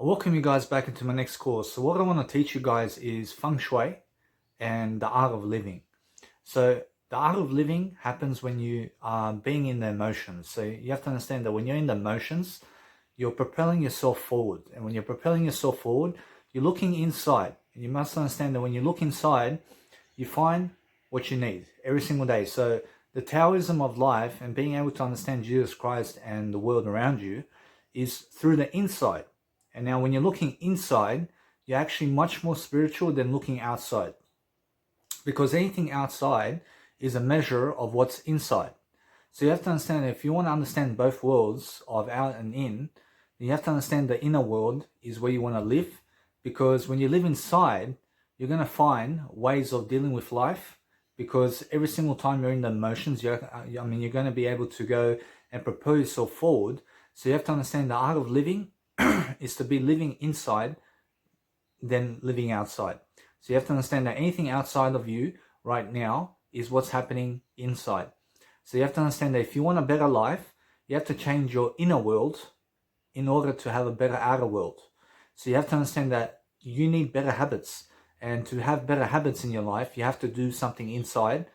I welcome you guys back into my next course. So what I want to teach you guys is Feng Shui and the art of living. So the art of living happens when you are being in the emotions. So you have to understand that when you're in the emotions, you're propelling yourself forward. And when you're propelling yourself forward, you're looking inside. And you must understand that when you look inside, you find what you need every single day. So the Taoism of life and being able to understand Jesus Christ and the world around you is through the inside. And now when you're looking inside, you're actually much more spiritual than looking outside. Because anything outside is a measure of what's inside. So you have to understand that if you want to understand both worlds of out and in, then you have to understand the inner world is where you want to live. Because when you live inside, you're going to find ways of dealing with life. Because every single time you're in the emotions, you're going to be able to go and propel yourself forward. So you have to understand the art of living is to be living inside than living outside. So you have to understand that anything outside of you right now is what's happening inside. So you have to understand that if you want a better life, you have to change your inner world in order to have a better outer world. So you have to understand that you need better habits. And to have better habits in your life, you have to do something inside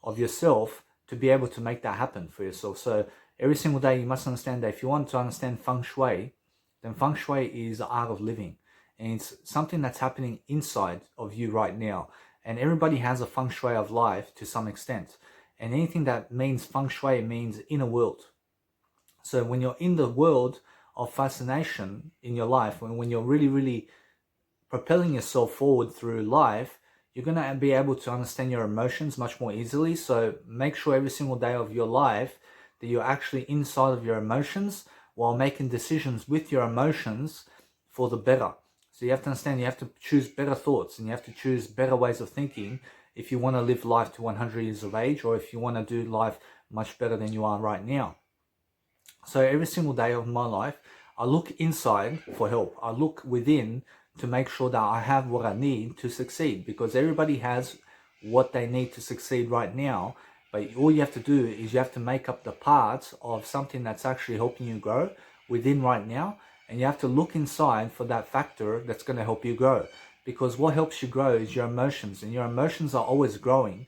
of yourself to be able to make that happen for yourself. So every single day you must understand that if you want to understand Feng Shui, then Feng Shui is the art of living. And it's something that's happening inside of you right now. And everybody has a Feng Shui of life to some extent. And anything that means Feng Shui means inner world. So when you're in the world of fascination in your life, when you're really propelling yourself forward through life, you're going to be able to understand your emotions much more easily. So make sure every single day of your life that you're actually inside of your emotions while making decisions with your emotions for the better. So you have to understand you have to choose better thoughts and you have to choose better ways of thinking if you want to live life to 100 years of age or if you want to do life much better than you are right now. So every single day of my life, I look inside for help. I look within to make sure that I have what I need to succeed, because everybody has what they need to succeed right now. But all you have to do is you have to make up the parts of something that's actually helping you grow within right now. And you have to look inside for that factor that's going to help you grow. Because what helps you grow is your emotions. And your emotions are always growing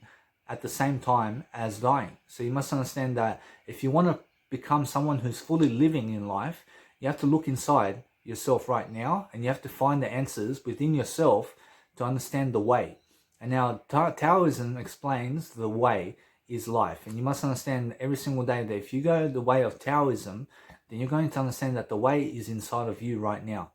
at the same time as dying. So you must understand that if you want to become someone who's fully living in life, you have to look inside yourself right now. And you have to find the answers within yourself to understand the way. And now Taoism explains the way is life. And you must understand every single day that if you go the way of Taoism, then you're going to understand that the way is inside of you right now.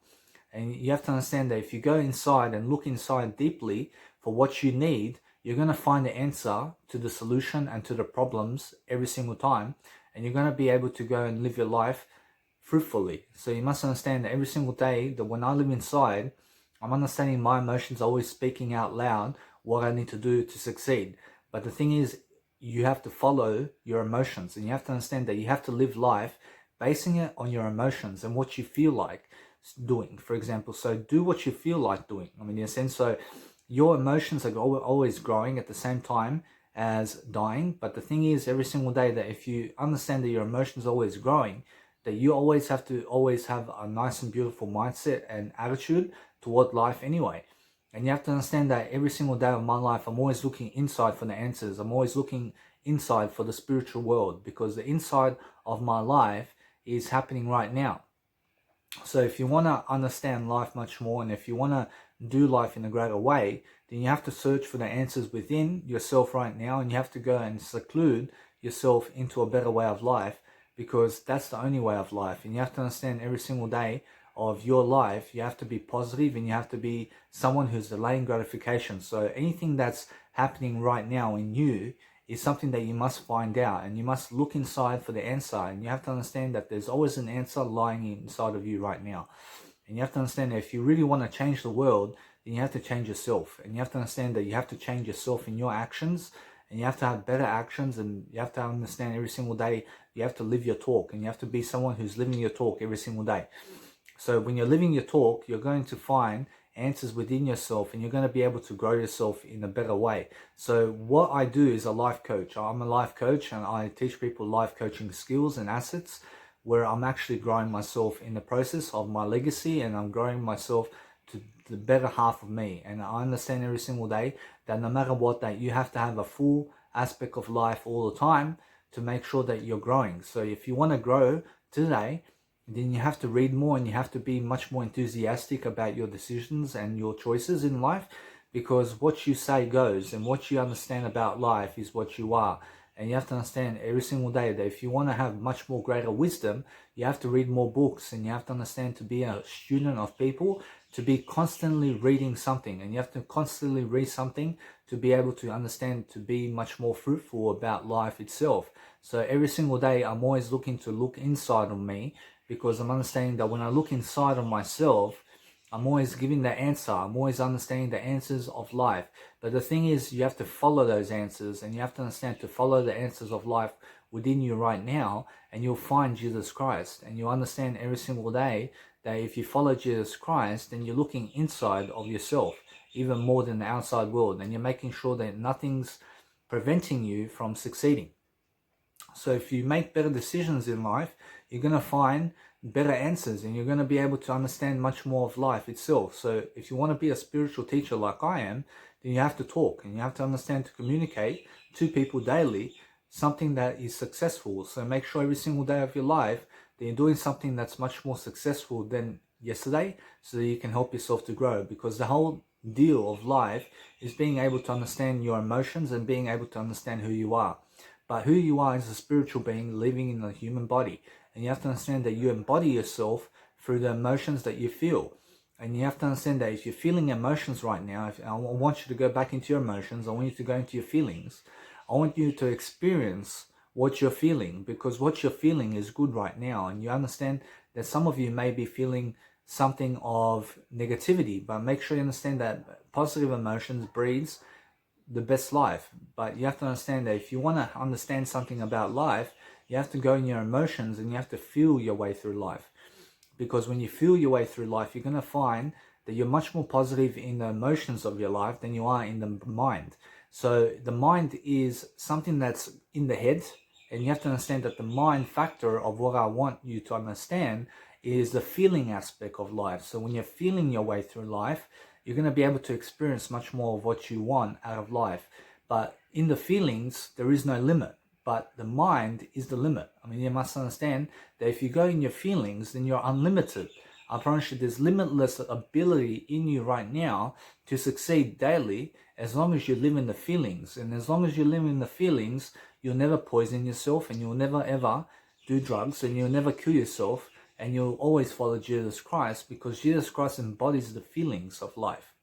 And you have to understand that if you go inside and look inside deeply for what you need, you're going to find the answer to the solution and to the problems every single time. And you're going to be able to go and live your life fruitfully. So you must understand that every single day that when I live inside, I'm understanding my emotions always speaking out loud what I need to do to succeed. But the thing is, you have to follow your emotions, and you have to understand that you have to live life basing it on your emotions and what you feel like doing, for example. So do what you feel like doing. I mean, in a sense, so your emotions are always growing at the same time as dying. But the thing is, every single day that if you understand that your emotions are always growing, that you always have to have a nice and beautiful mindset and attitude toward life anyway. And you have to understand that every single day of my life, I'm always looking inside for the answers. I'm always looking inside for the spiritual world, because the inside of my life is happening right now. So if you want to understand life much more, and if you want to do life in a greater way, then you have to search for the answers within yourself right now, and you have to go and seclude yourself into a better way of life, because that's the only way of life. And you have to understand every single day of your life, you have to be positive and you have to be someone who's delaying gratification. So anything that's happening right now in you is something that you must find out, and you must look inside for the answer. And you have to understand that there's always an answer lying inside of you right now. And you have to understand that if you really want to change the world, then you have to change yourself. And you have to understand that you have to change yourself in your actions, and you have to have better actions, and you have to understand every single day you have to live your talk, and you have to be someone who's living your talk every single day. So when you're living your talk, you're going to find answers within yourself, and you're going to be able to grow yourself in a better way. So what I do is a life coach. I'm a life coach, and I teach people life coaching skills and assets where I'm actually growing myself in the process of my legacy, and I'm growing myself to the better half of me. And I understand every single day that no matter what, that you have to have a full aspect of life all the time to make sure that you're growing. So if you want to grow today, then you have to read more, and you have to be much more enthusiastic about your decisions and your choices in life, because what you say goes, and what you understand about life is what you are. And you have to understand every single day that if you want to have much more greater wisdom, you have to read more books, and you have to understand to be a student of people, to be constantly reading something, and you have to constantly read something to be able to understand, to be much more fruitful about life itself. So every single day I'm always looking to look inside of me, because I'm understanding that when I look inside of myself, I'm always giving the answer. I'm always understanding the answers of life. But the thing is, you have to follow those answers, and you have to understand to follow the answers of life within you right now, and you'll find Jesus Christ. And you'll understand every single day that if you follow Jesus Christ, then you're looking inside of yourself even more than the outside world, and you're making sure that nothing's preventing you from succeeding. So if you make better decisions in life, you're going to find better answers, and you're going to be able to understand much more of life itself. So if you want to be a spiritual teacher like I am, then you have to talk, and you have to understand to communicate to people daily something that is successful. So make sure every single day of your life that you're doing something that's much more successful than yesterday, so that you can help yourself to grow. Because the whole deal of life is being able to understand your emotions and being able to understand who you are. But who you are is a spiritual being living in a human body. And you have to understand that you embody yourself through the emotions that you feel. And you have to understand that if you're feeling emotions right now, I want you to go back into your emotions. I want you to go into your feelings. I want you to experience what you're feeling, because what you're feeling is good right now. And you understand that some of you may be feeling something of negativity, but make sure you understand that positive emotions breeds the best life. But you have to understand that if you want to understand something about life, you have to go in your emotions, and you have to feel your way through life. Because when you feel your way through life, you're going to find that you're much more positive in the emotions of your life than you are in the mind. So the mind is something that's in the head, and you have to understand that the mind factor of what I want you to understand is the feeling aspect of life. So when you're feeling your way through life, you're going to be able to experience much more of what you want out of life. But in the feelings, there is no limit. But the mind is the limit. I mean, you must understand that if you go in your feelings, then you're unlimited. I promise you, there's limitless ability in you right now to succeed daily, as long as you live in the feelings. And as long as you live in the feelings, you'll never poison yourself, and you'll never ever do drugs, and you'll never kill yourself, and you'll always follow Jesus Christ, because Jesus Christ embodies the feelings of life.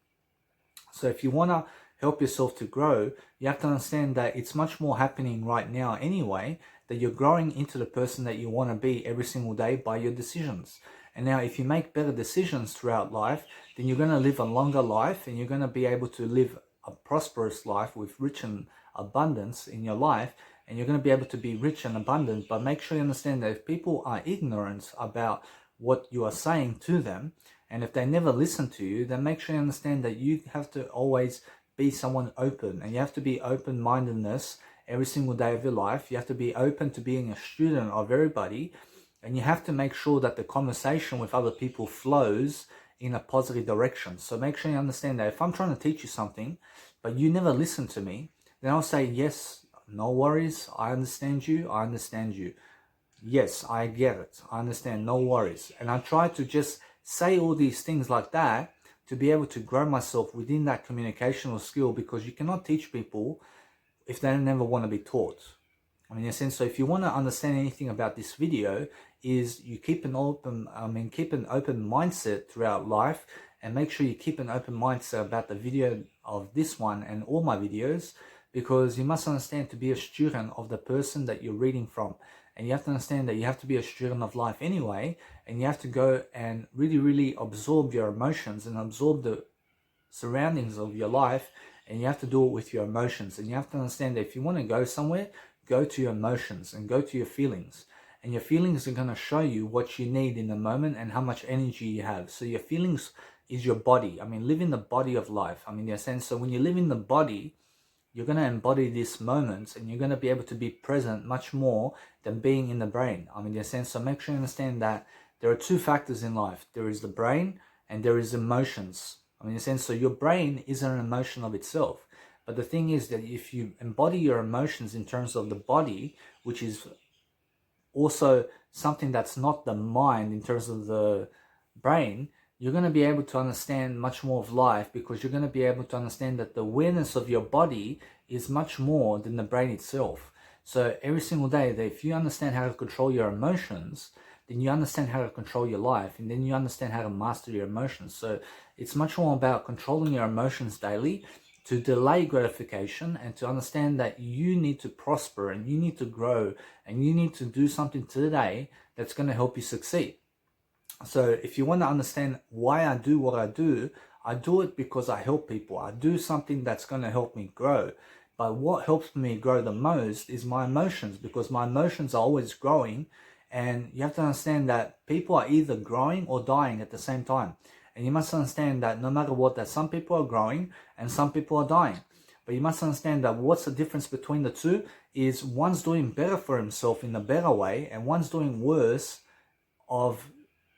So if you want to help yourself to grow, you have to understand that it's much more happening right now anyway, that you're growing into the person that you want to be every single day by your decisions. And now if you make better decisions throughout life, then you're going to live a longer life, and you're going to be able to live a prosperous life with rich and abundance in your life. And you're going to be able to be rich and abundant. But make sure you understand that if people are ignorant about what you are saying to them, and if they never listen to you, then make sure you understand that you have to always be someone open, and you have to be open-mindedness every single day of your life. You have to be open to being a student of everybody, and you have to make sure that the conversation with other people flows in a positive direction. So make sure you understand that if I'm trying to teach you something, but you never listen to me, then I'll say, yes, no worries, I understand you, I understand you. Yes, I get it, I understand, no worries. And I try to just say all these things like that to be able to grow myself within that communicational skill, because you cannot teach people if they never want to be taught. I mean, in a sense, so if you want to understand anything about this video, is you keep an open, keep an open mindset throughout life, and make sure you keep an open mindset about the video of this one and all my videos, because you must understand to be a student of the person that you're reading from. And you have to understand that you have to be a student of life anyway, and you have to go and really, really absorb your emotions and absorb the surroundings of your life, and you have to do it with your emotions. And you have to understand that if you want to go somewhere, go to your emotions and go to your feelings. And your feelings are going to show you what you need in the moment and how much energy you have. So your feelings is your body. I mean, live in the body of life. I mean, in a sense, so when you live in the body you're going to embody this moment, and you're going to be able to be present much more than being in the brain. I mean, in a sense, so make sure you understand that there are two factors in life. There is the brain and there is emotions. I mean, in a sense, so your brain isn't an emotion of itself. But the thing is that if you embody your emotions in terms of the body, which is also something that's not the mind in terms of the brain, you're going to be able to understand much more of life, because you're going to be able to understand that the awareness of your body is much more than the brain itself. So every single day, that if you understand how to control your emotions, then you understand how to control your life, and then you understand how to master your emotions. So it's much more about controlling your emotions daily, to delay gratification, and to understand that you need to prosper and you need to grow and you need to do something today that's going to help you succeed. So if you want to understand why I do what I do it because I help people. I do something that's going to help me grow. But what helps me grow the most is my emotions, because my emotions are always growing. And you have to understand that people are either growing or dying at the same time. And you must understand that no matter what, that some people are growing and some people are dying. But you must understand that what's the difference between the two is one's doing better for himself in a better way, and one's doing worse of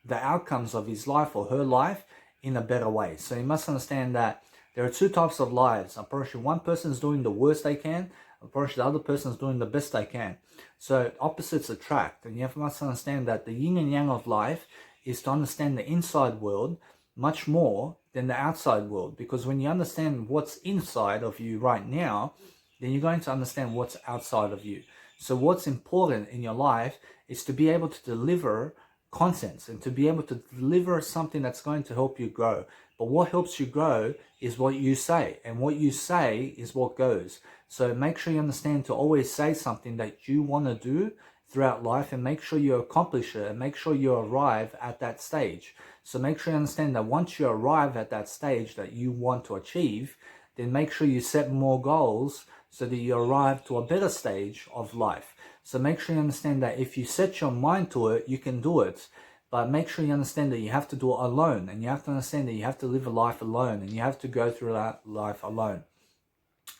the outcomes of his life or her life in a better way. So you must understand that there are two types of lives. Unfortunately, one person is doing the worst they can. Unfortunately, the other person is doing the best they can. So opposites attract. And you must understand that the yin and yang of life is to understand the inside world much more than the outside world. Because when you understand what's inside of you right now, then you're going to understand what's outside of you. So what's important in your life is to be able to deliver contents and to be able to deliver something that's going to help you grow. But what helps you grow is what you say, and what you say is what goes. So make sure you understand to always say something that you want to do throughout life, and make sure you accomplish it, and make sure you arrive at that stage. So make sure you understand that once you arrive at that stage that you want to achieve, then make sure you set more goals so that you arrive to a better stage of life. So make sure you understand that if you set your mind to it, you can do it. But make sure you understand that you have to do it alone, and you have to understand that you have to live a life alone, and you have to go through that life alone.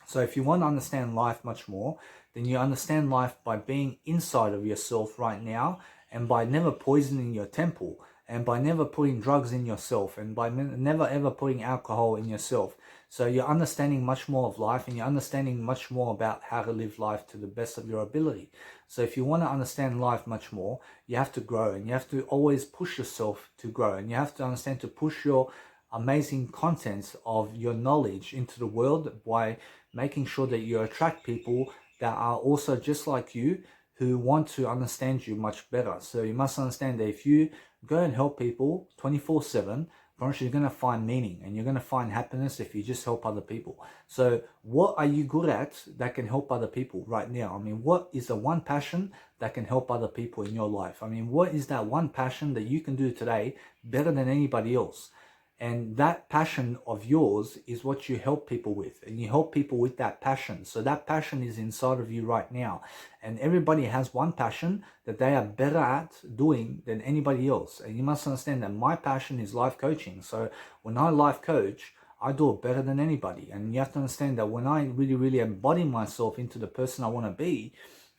So if you want to understand life much more, then you understand life by being inside of yourself right now, and by never poisoning your temple, and by never putting drugs in yourself, and by never ever putting alcohol in yourself. So you're understanding much more of life, and you're understanding much more about how to live life to the best of your ability. So if you want to understand life much more, you have to grow, and you have to always push yourself to grow, and you have to understand to push your amazing contents of your knowledge into the world by making sure that you attract people that are also just like you, who want to understand you much better. So you must understand that if you go and help people 24/7, you're going to find meaning, and you're going to find happiness if you just help other people. So what are you good at that can help other people right now? I mean, what is the one passion that can help other people in your life? I mean, what is that one passion that you can do today better than anybody else? And that passion of yours is what you help people with, and you help people with that passion. So that passion is inside of you right now, and everybody has one passion that they are better at doing than anybody else. And you must understand that my passion is life coaching. So when I life coach, I do it better than anybody. And you have to understand that when I really embody myself into the person I want to be,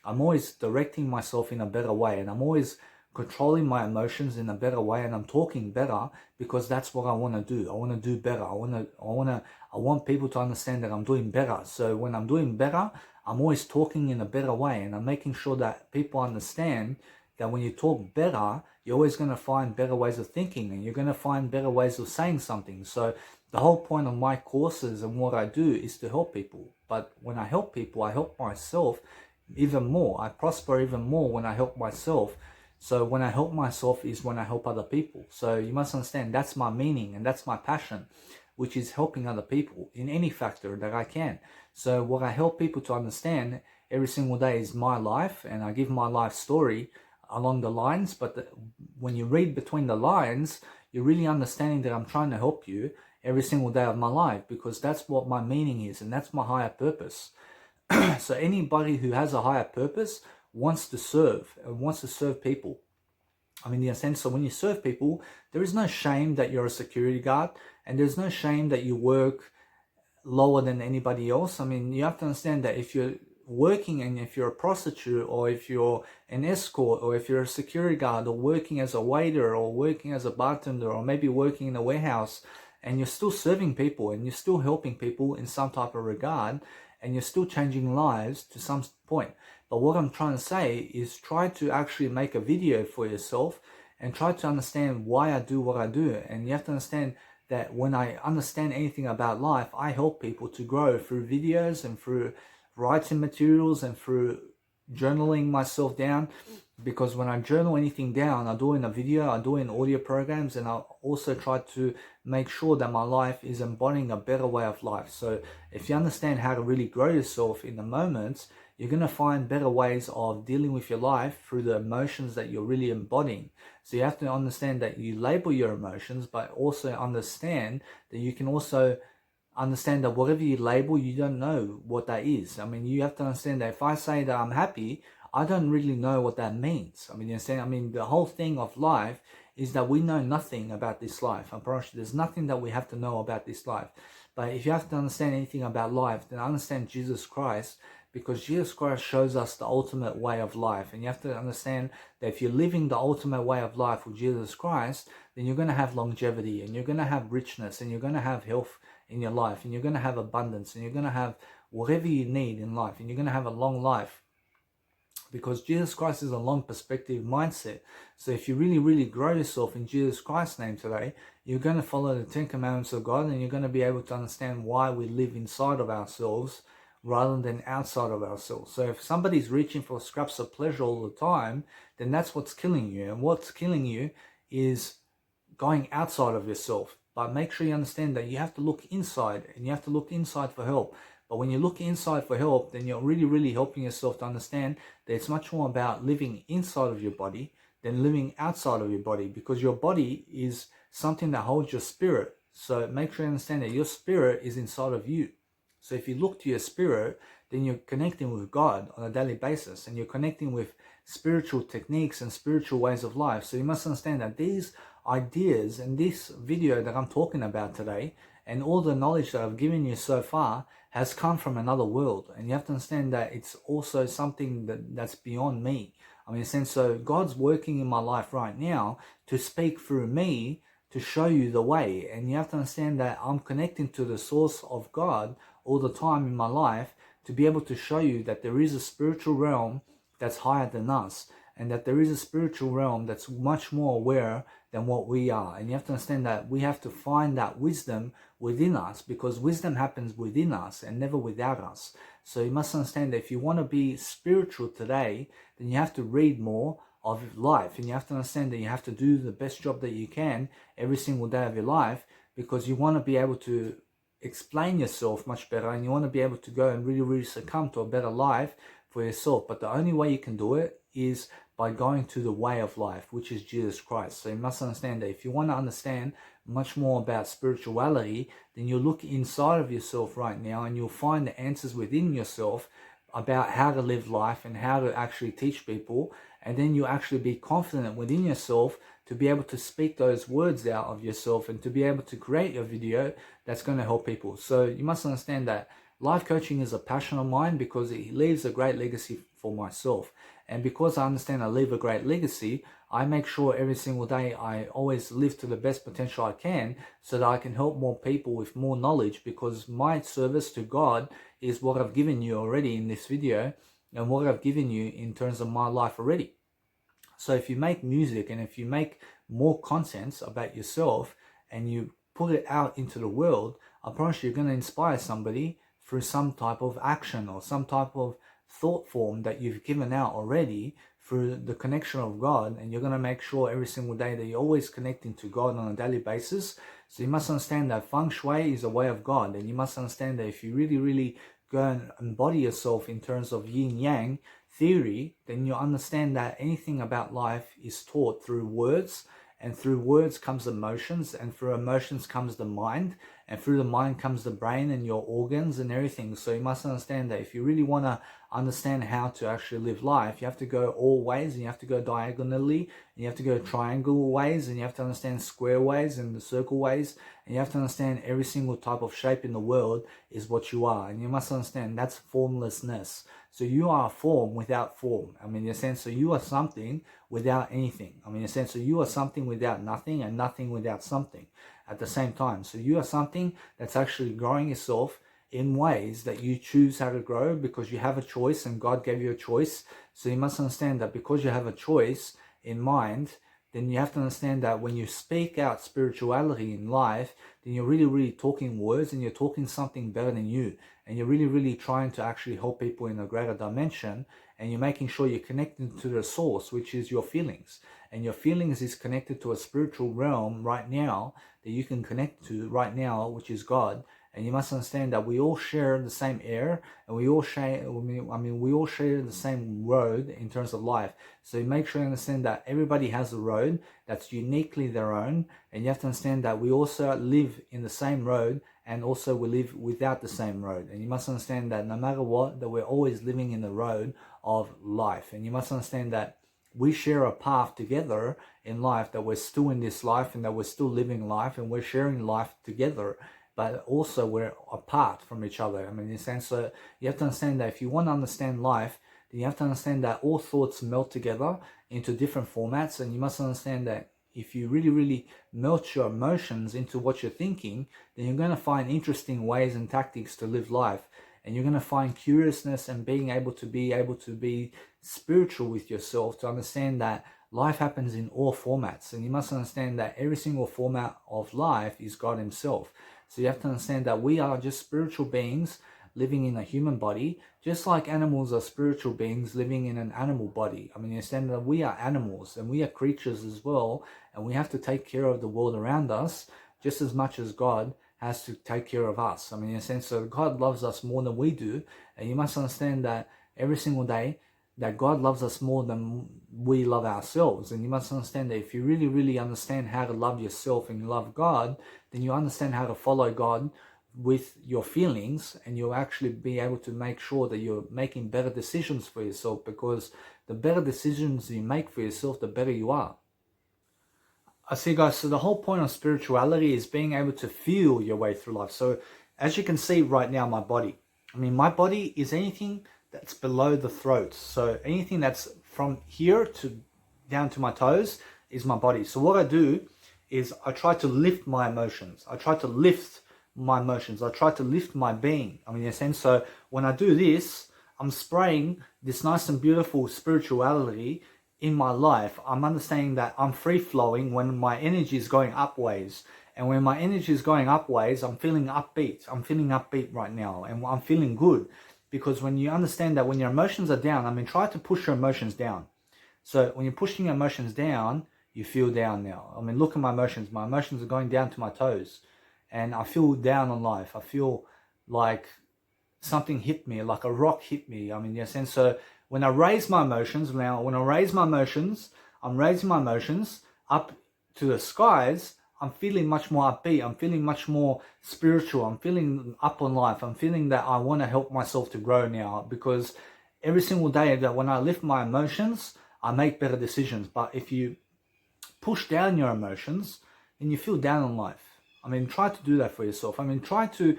I'm always directing myself in a better way, and I'm always controlling my emotions in a better way, and I'm talking better because that's what I want to do. I want to do better. I want people to understand that I'm doing better. So when I'm doing better, I'm always talking in a better way, and I'm making sure that people understand that when you talk better, you're always going to find better ways of thinking, and you're going to find better ways of saying something. So the whole point of my courses and what I do is to help people. But when I help people, I help myself even more. I prosper even more when I help myself. So when I help myself is when I help other people. So you must understand that's my meaning, and that's my passion, which is helping other people in any factor that I can. So what I help people to understand every single day is my life, and I give my life story along the lines. But when you read between the lines, you're really understanding that I'm trying to help you every single day of my life, because that's what my meaning is, and that's my higher purpose. So anybody who has a higher purpose wants to serve and wants to serve people. I mean, in a sense, so when you serve people, there is no shame that you're a security guard, and there's no shame that you work lower than anybody else. I mean, you have to understand that if you're working and if you're a prostitute or if you're an escort or if you're a security guard or working as a waiter or working as a bartender or maybe working in a warehouse, and you're still serving people and you're still helping people in some type of regard and you're still changing lives to some point. But what I'm trying to say is try to actually make a video for yourself and try to understand why I do what I do. And you have to understand that when I understand anything about life, I help people to grow through videos and through writing materials and through journaling myself down. Because when I journal anything down, I do it in a video, I do it in audio programs, and I also try to make sure that my life is embodying a better way of life. So if you understand how to really grow yourself in the moments, you're going to find better ways of dealing with your life through the emotions that you're really embodying. So you have to understand that you label your emotions, but also understand that you can also understand that whatever you label, you don't know what that is. I mean, you have to understand that if I say that I'm happy, I don't really know what that means. I mean, you understand? I mean, the whole thing of life is that we know nothing about this life. I'm pretty sure there's nothing that we have to know about this life. But if you have to understand anything about life, then understand Jesus Christ, because Jesus Christ shows us the ultimate way of life. And you have to understand that if you're living the ultimate way of life with Jesus Christ, then you're going to have longevity and you're going to have richness and you're going to have health in your life and you're going to have abundance and you're going to have whatever you need in life and you're going to have a long life, because Jesus Christ is a long perspective mindset. So if you really, really grow yourself in Jesus Christ's name today, you're going to follow the 10 commandments of God and you're going to be able to understand why we live inside of ourselves rather than outside of ourselves. So if somebody's reaching for scraps of pleasure all the time, then that's what's killing you. And what's killing you is going outside of yourself. But make sure you understand that you have to look inside and you have to look inside for help. But when you look inside for help, then you're really, really helping yourself to understand that it's much more about living inside of your body than living outside of your body, because your body is something that holds your spirit. So make sure you understand that your spirit is inside of you. So if you look to your spirit, then you're connecting with God on a daily basis and you're connecting with spiritual techniques and spiritual ways of life. So you must understand that these ideas and this video that I'm talking about today and all the knowledge that I've given you so far has come from another world. And you have to understand that it's also something that's beyond me. I mean, in a sense, so God's working in my life right now to speak through me to show you the way. And you have to understand that I'm connecting to the source of God all the time in my life to be able to show you that there is a spiritual realm that's higher than us, and that there is a spiritual realm that's much more aware than what we are. And you have to understand that we have to find that wisdom within us, because wisdom happens within us and never without us. So you must understand that if you want to be spiritual today, then you have to read more of life, and you have to understand that you have to do the best job that you can every single day of your life, because you want to be able to explain yourself much better and you want to be able to go and really, really succumb to a better life for yourself. But the only way you can do it is by going to the way of life, which is Jesus Christ. So you must understand that if you want to understand much more about spirituality, then you look inside of yourself right now and you'll find the answers within yourself about how to live life and how to actually teach people. And then you actually be confident within yourself to be able to speak those words out of yourself and to be able to create a video that's going to help people. So you must understand that life coaching is a passion of mine because it leaves a great legacy for myself. And because I understand I leave a great legacy, I make sure every single day I always live to the best potential I can so that I can help more people with more knowledge, because my service to God is what I've given you already in this video and what I've given you in terms of my life already. So if you make music and if you make more contents about yourself and you put it out into the world, I promise you're going to inspire somebody through some type of action or some type of thought form that you've given out already through the connection of God. And you're going to make sure every single day that you're always connecting to God on a daily basis. So you must understand that Feng Shui is a way of God. And you must understand that if you really, really go and embody yourself in terms of yin-yang theory, then you understand that anything about life is taught through words, and through words comes emotions, and through emotions comes the mind, and through the mind comes the brain and your organs and everything. So you must understand that if you really want to understand how to actually live life, you have to go all ways and you have to go diagonally. and you have to go triangle ways, and you have to understand square ways and the circle ways, and you have to understand every single type of shape in the world is what you are. And you must understand that's formlessness. So you are a form without form. I mean, in a sense, so you are something without anything. I mean, in a sense, so you are something without nothing, and nothing without something at the same time. So you are something that's actually growing yourself in ways that you choose how to grow, because you have a choice and God gave you a choice. So you must understand that because you have a choice in mind, then you have to understand that when you speak out spirituality in life, then you're really talking words, and you're talking something better than you, and you're really trying to actually help people in a greater dimension, and you're making sure you're connected to the source, which is your feelings. And your feelings is connected to a spiritual realm right now that you can connect to right now, which is God. And you must understand that we all share the same air, and we all share, we all share the same road in terms of life. So you make sure you understand that everybody has a road that's uniquely their own, and you have to understand that we also live in the same road, and also we live without the same road. And you must understand that no matter what, that we're always living in the road of life. And you must understand that we share a path together in life, that we're still in this life, and that we're still living life, and we're sharing life together, but also we're apart from each other. I mean, in a sense, you have to understand that if you want to understand life, then you have to understand that all thoughts melt together into different formats. And you must understand that if you really melt your emotions into what you're thinking, then you're going to find interesting ways and tactics to live life. And you're going to find curiousness and being able to be spiritual with yourself, to understand that life happens in all formats. And you must understand that every single format of life is God himself. So you have to understand that we are just spiritual beings living in a human body, just like animals are spiritual beings living in an animal body. I mean, you understand that we are animals, and we are creatures as well, and we have to take care of the world around us just as much as God has to take care of us. I mean, in a sense, so God loves us more than we do, and you must understand that every single day that God loves us more than we love ourselves. And you must understand that if you really understand how to love yourself and love God, then you understand how to follow God with your feelings, and you'll actually be able to make sure that you're making better decisions for yourself, because the better decisions you make for yourself, the better you are. I see, guys, so the whole point of spirituality is being able to feel your way through life. So as you can see right now, my body is anything that's below the throat. So anything that's from here to down to my toes is my body. So what I do is I try to lift my emotions. I try to lift my being. I mean, in a sense, so when I do this, I'm spraying this nice and beautiful spirituality in my life. I'm understanding that I'm free flowing when my energy is going upways. And when my energy is going upways, I'm feeling upbeat. I'm feeling upbeat right now, and I'm feeling good. Because when you understand that when your emotions are down, I mean, try to push your emotions down. So when you're pushing your emotions down, you feel down now. I mean, look at my emotions. My emotions are going down to my toes. And I feel down on life. I feel like something hit me, like a rock hit me. I mean, yes. And so when I raise my emotions, I'm raising my emotions up to the skies, I'm feeling much more upbeat. I'm feeling much more spiritual. I'm feeling up on life. I'm feeling that I want to help myself to grow now, because every single day that when I lift my emotions, I make better decisions. But if you push down your emotions, then you feel down on life. I mean, try to do that for yourself. I mean, try to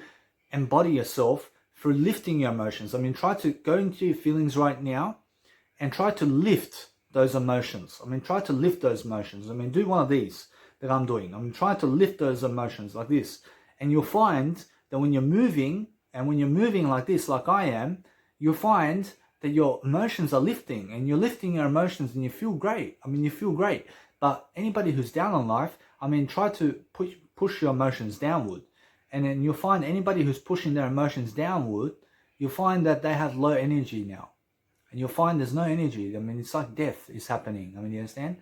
embody yourself through lifting your emotions. I mean, try to go into your feelings right now and try to lift those emotions. I mean, try to lift those emotions. I mean, do one of these that I'm doing. I'm trying to lift those emotions like this. And you'll find that when you're moving, and when you're moving like this, like I am, you'll find that your emotions are lifting, and you're lifting your emotions, and you feel great. I mean, you feel great. But anybody who's down on life, I mean, try to push your emotions downward. And then you'll find anybody who's pushing their emotions downward, you'll find that they have low energy now. And you'll find there's no energy. I mean, it's like death is happening. I mean, you understand?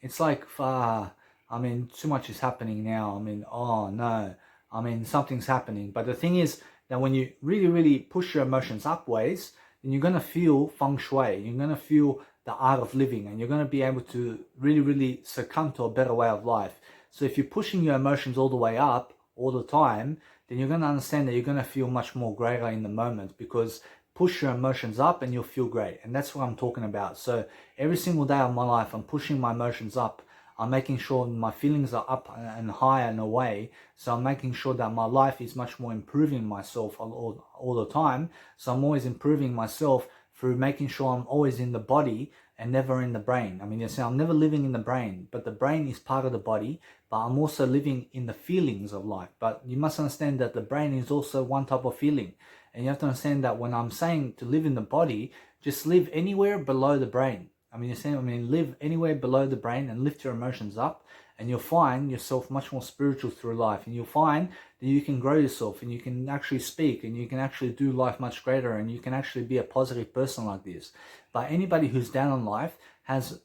It's like, too much is happening now. I mean, oh no. I mean, something's happening. But the thing is that when you really push your emotions upways, then you're going to feel Feng Shui. You're going to feel the art of living, and you're going to be able to really succumb to a better way of life. So if you're pushing your emotions all the way up all the time, then you're going to understand that you're going to feel much more greater in the moment, because push your emotions up and you'll feel great. And that's what I'm talking about. So every single day of my life, I'm pushing my emotions up. I'm making sure my feelings are up and high and away. So I'm making sure that my life is much more improving myself all the time. So I'm always improving myself through making sure I'm always in the body and never in the brain. I mean, you see, I'm never living in the brain, but the brain is part of the body, but I'm also living in the feelings of life. But you must understand that the brain is also one type of feeling. And you have to understand that when I'm saying to live in the body, just live anywhere below the brain. I mean, live anywhere below the brain and lift your emotions up, and you'll find yourself much more spiritual through life. And you'll find that you can grow yourself, and you can actually speak, and you can actually do life much greater, and you can actually be a positive person like this. But anybody who's down on life has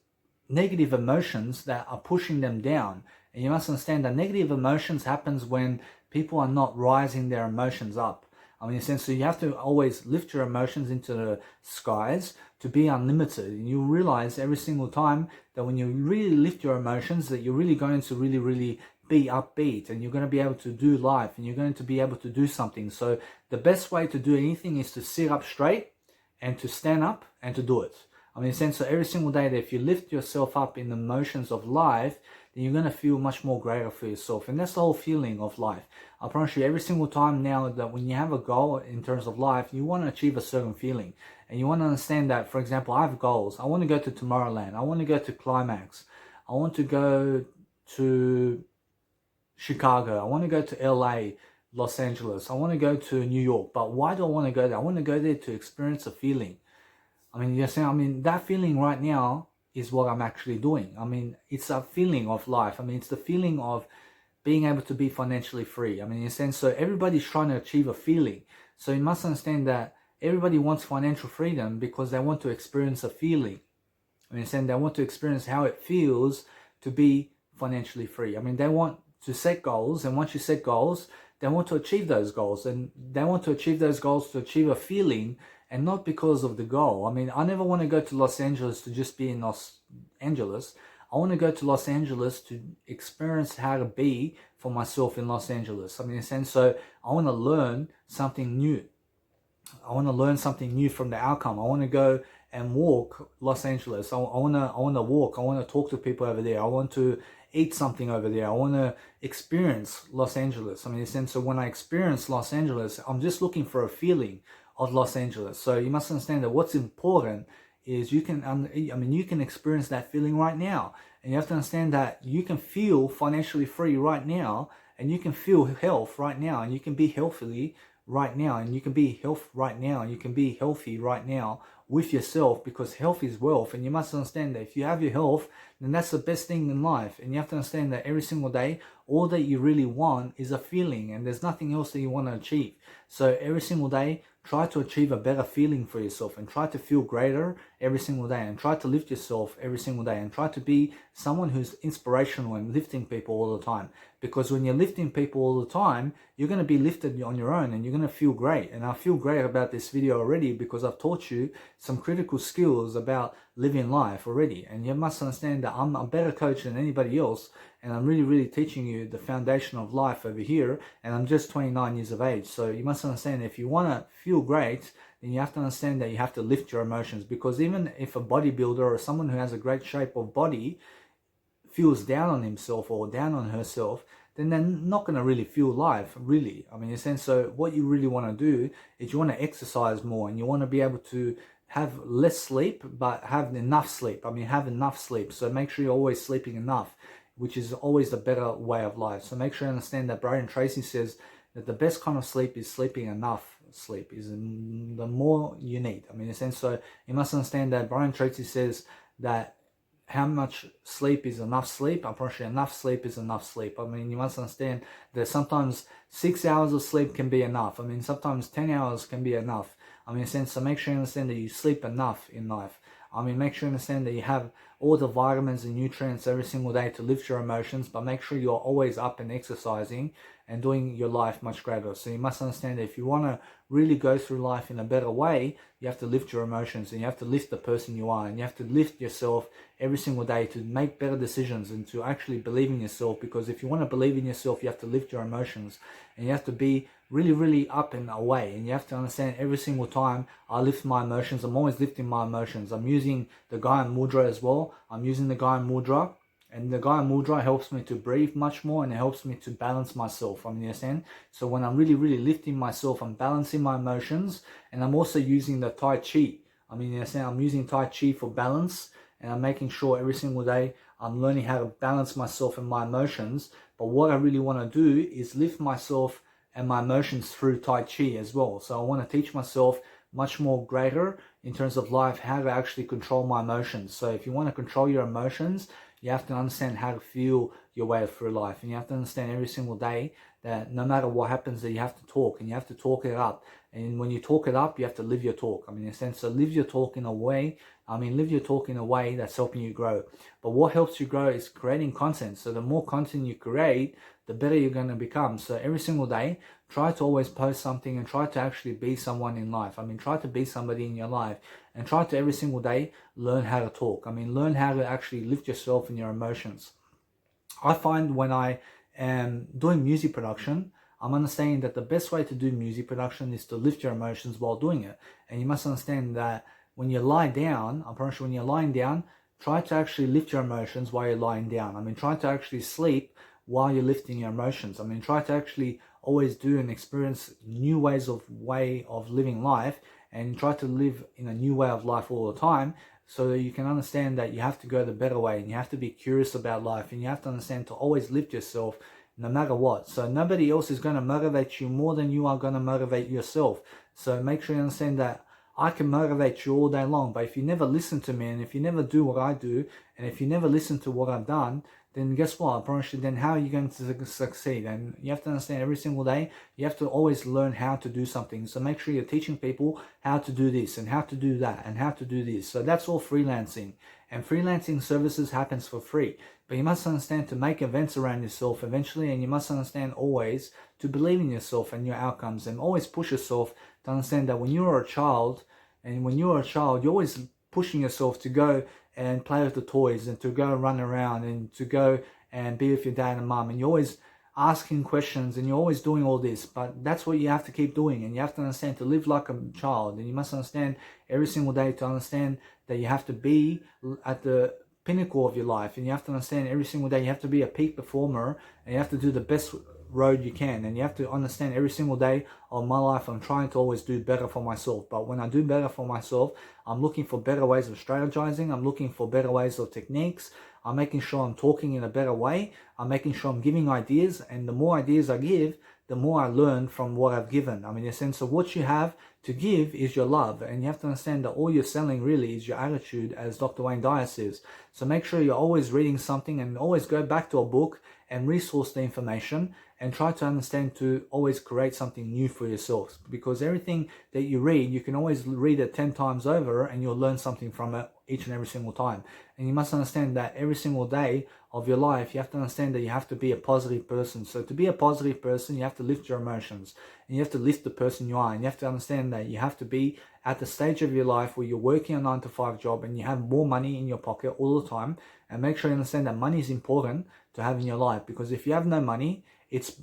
negative emotions that are pushing them down. And you must understand that negative emotions happens when people are not rising their emotions up. I mean, in a sense, so you have to always lift your emotions into the skies to be unlimited. And you realize every single time that when you really lift your emotions, that you're really going to really be upbeat, and you're going to be able to do life, and you're going to be able to do something. So the best way to do anything is to sit up straight and to stand up and to do it. I mean, in a sense, so every single day that if you lift yourself up in the motions of life, then you're going to feel much more greater for yourself. And that's the whole feeling of life. I promise you, every single time now that when you have a goal in terms of life, you want to achieve a certain feeling. And you want to understand that, for example, I have goals. I want to go to Tomorrowland. I want to go to Climax. I want to go to Chicago. I want to go to LA, Los Angeles. I want to go to New York. But why do I want to go there? I want to go there to experience a feeling. I mean, yes, I mean, that feeling right now is what I'm actually doing. I mean, it's a feeling of life. I mean, it's the feeling of being able to be financially free. I mean, in a sense, so everybody's trying to achieve a feeling. So you must understand that everybody wants financial freedom because they want to experience a feeling. I mean, in a sense, they want to experience how it feels to be financially free. I mean, they want to set goals, and once you set goals, they want to achieve those goals, and they want to achieve those goals to achieve a feeling, and not because of the goal. I mean, I never want to go to Los Angeles to just be in Los Angeles. I want to go to Los Angeles to experience how to be for myself in Los Angeles. I mean, in a sense, so I want to learn something new. I want to learn something new from the outcome. I want to go and walk Los Angeles. I want to walk. I want to talk to people over there. I want to eat something over there. I want to experience Los Angeles. I mean, in a sense, so when I experience Los Angeles, I'm just looking for a feeling of Los Angeles. So you must understand that what's important is you can experience that feeling right now. And you have to understand that you can feel financially free right now, and you can feel health right now, and you can be healthily right now, and you can be health right now, and you can be healthy right now with yourself, because health is wealth. And you must understand that if you have your health, then that's the best thing in life. And you have to understand that every single day, all that you really want is a feeling, and there's nothing else that you want to achieve. So every single day, try to achieve a better feeling for yourself, and try to feel greater every single day, and try to lift yourself every single day, and try to be someone who's inspirational and lifting people all the time. Because when you're lifting people all the time, you're going to be lifted on your own, and you're going to feel great. And I feel great about this video already because I've taught you some critical skills about living life already. And you must understand that I'm a better coach than anybody else, and I'm really teaching you the foundation of life over here, and I'm just 29 years of age. So you must understand, if you want to feel great, then you have to understand that you have to lift your emotions. Because even if a bodybuilder or someone who has a great shape of body feels down on himself or down on herself, then they're not going to really feel life, really. I mean, in a sense, so what you really want to do is you want to exercise more, and you want to be able to have less sleep, but have enough sleep. I mean, have enough sleep. So make sure you're always sleeping enough, which is always the better way of life. So make sure you understand that Brian Tracy says that the best kind of sleep is sleeping enough sleep, is the more you need. I mean, in a sense, so you must understand that Brian Tracy says that how much sleep is enough sleep. I'm pretty sure enough sleep is enough sleep. I mean, you must understand that sometimes 6 hours of sleep can be enough. I mean, sometimes 10 hours can be enough. I mean, in a sense, so make sure you understand that you sleep enough in life. I mean, make sure you understand that you have all the vitamins and nutrients every single day to lift your emotions, but make sure you're always up and exercising and doing your life much greater. So you must understand that if you want to really go through life in a better way, you have to lift your emotions, and you have to lift the person you are, and you have to lift yourself every single day to make better decisions and to actually believe in yourself. Because if you want to believe in yourself, you have to lift your emotions, and you have to be really, really up and away. And you have to understand every single time I lift my emotions, I'm always lifting my emotions. I'm using the Gaian Mudra as well. I'm using the Gaian Mudra. And the Gaian Mudra helps me to breathe much more, and it helps me to balance myself. I mean, you understand? So when I'm really, really lifting myself, I'm balancing my emotions, and I'm also using the Tai Chi. I mean, you understand? I'm using Tai Chi for balance, and I'm making sure every single day I'm learning how to balance myself and my emotions. But what I really want to do is lift myself and my emotions through Tai Chi as well. So I want to teach myself much more greater in terms of life, how to actually control my emotions. So if you want to control your emotions, you have to understand how to feel your way through life. And you have to understand every single day that no matter what happens, that you have to talk, and you have to talk it up. And when you talk it up, you have to live your talk. I mean, in a sense, so live your talk in a way, live your talk in a way that's helping you grow. But what helps you grow is creating content. So the more content you create, the better you're going to become. So every single day, try to always post something and try to actually be someone in life. I mean, try to be somebody in your life, and try to every single day learn how to talk. I mean, learn how to actually lift yourself and your emotions. I find when I am doing music production, I'm understanding that the best way to do music production is to lift your emotions while doing it. And you must understand that when you lie down, I promise you, when you're lying down, try to actually lift your emotions while you're lying down. I mean, try to actually sleep while you're lifting your emotions. I mean, try to actually always do and experience new way of living life, and try to live in a new way of life all the time, so that you can understand that you have to go the better way, and you have to be curious about life, and you have to understand to always lift yourself no matter what. So nobody else is going to motivate you more than you are going to motivate yourself. So make sure you understand that I can motivate you all day long, but if you never listen to me, and if you never do what I do, and if you never listen to what I've done, then guess what? I promise you, then how are you going to succeed? And you have to understand every single day, you have to always learn how to do something. So make sure you're teaching people how to do this and how to do that and how to do this. So that's all freelancing. And freelancing services happens for free. But you must understand to make events around yourself eventually, and you must understand always to believe in yourself and your outcomes, and always push yourself to understand that when you're a child, you're always pushing yourself to go and play with the toys, and to go run around, and to go and be with your dad and mom, and you're always asking questions, and you're always doing all this. But that's what you have to keep doing, and you have to understand to live like a child. And you must understand every single day to understand that you have to be at the pinnacle of your life, and you have to understand every single day you have to be a peak performer, and you have to do the best road you can. And you have to understand every single day of my life I'm trying to always do better for myself. But when I do better for myself, I'm looking for better ways of strategizing, I'm looking for better ways of techniques, I'm making sure I'm talking in a better way, I'm making sure I'm giving ideas, and the more ideas I give, the more I learn from what I've given. I mean, in a sense of what you have to give is your love, and you have to understand that all you're selling really is your attitude, as Dr. Wayne Dyer says. So make sure you're always reading something, and always go back to a book and resource the information, and try to understand to always create something new for yourself. Because everything that you read, you can always read it 10 times over, and you'll learn something from it each and every single time. And you must understand that every single day of your life, you have to understand that you have to be a positive person. So to be a positive person, you have to lift your emotions, and you have to lift the person you are, and you have to understand that you have to be at the stage of your life where you're working a 9-to-5 job, and you have more money in your pocket all the time. And make sure you understand that money is important to have in your life, because if you have no money, it's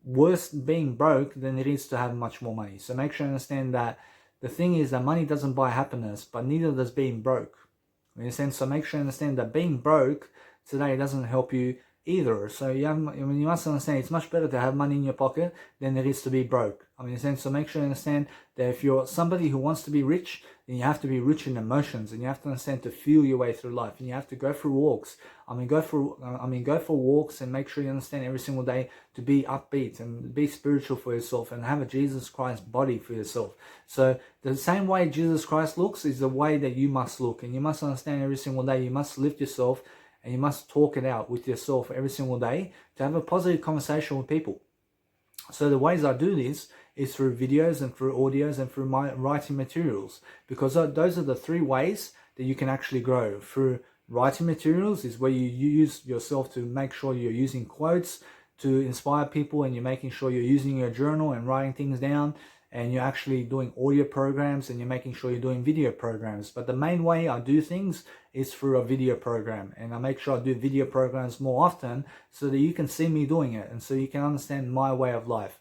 worse being broke than it is to have much more money. So make sure you understand that the thing is that money doesn't buy happiness, but neither does being broke. In a sense, so make sure you understand that being broke today doesn't help you either. So you must understand it's much better to have money in your pocket than it is to be broke. I mean, in a sense, so make sure you understand that if you're somebody who wants to be rich, then you have to be rich in emotions, and you have to understand to feel your way through life, and you have to go through walks. Go for walks, and make sure you understand every single day to be upbeat and be spiritual for yourself, and have a Jesus Christ body for yourself. So the same way Jesus Christ looks is the way that you must look, and you must understand every single day you must lift yourself, and you must talk it out with yourself every single day to have a positive conversation with people. So the ways I do this is through videos and through audios and through my writing materials, because those are the 3 ways that you can actually grow: through writing materials is where you use yourself to make sure you're using quotes to inspire people, and you're making sure you're using your journal and writing things down, and you're actually doing audio programs, and you're making sure you're doing video programs. But the main way I do things is through a video program, and I make sure I do video programs more often so that you can see me doing it and so you can understand my way of life.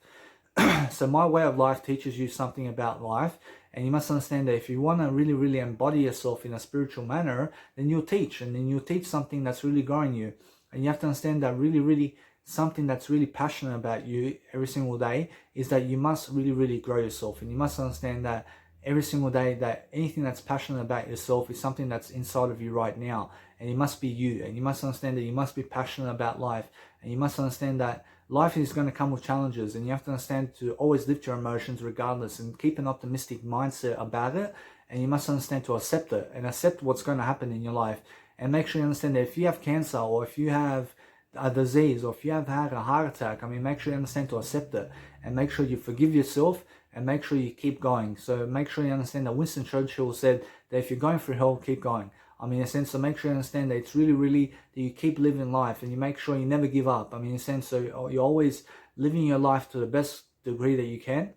So my way of life teaches you something about life, and you must understand that if you want to really embody yourself in a spiritual manner, then you'll teach, and then you'll teach something that's really growing you. And you have to understand that really something that's really passionate about you every single day is that you must really grow yourself. And you must understand that every single day that anything that's passionate about yourself is something that's inside of you right now, and it must be you. And you must understand that you must be passionate about life, and you must understand that life is going to come with challenges, and you have to understand to always lift your emotions regardless and keep an optimistic mindset about it. And you must understand to accept it and accept what's going to happen in your life, and make sure you understand that if you have cancer, or if you have a disease, or if you have had a heart attack, make sure you understand to accept it, and make sure you forgive yourself, and make sure you keep going. So make sure you understand that Winston Churchill said that if you're going through hell, keep going. In a sense, so make sure you understand that it's really that you keep living life, and you make sure you never give up. In a sense, so you're always living your life to the best degree that you can.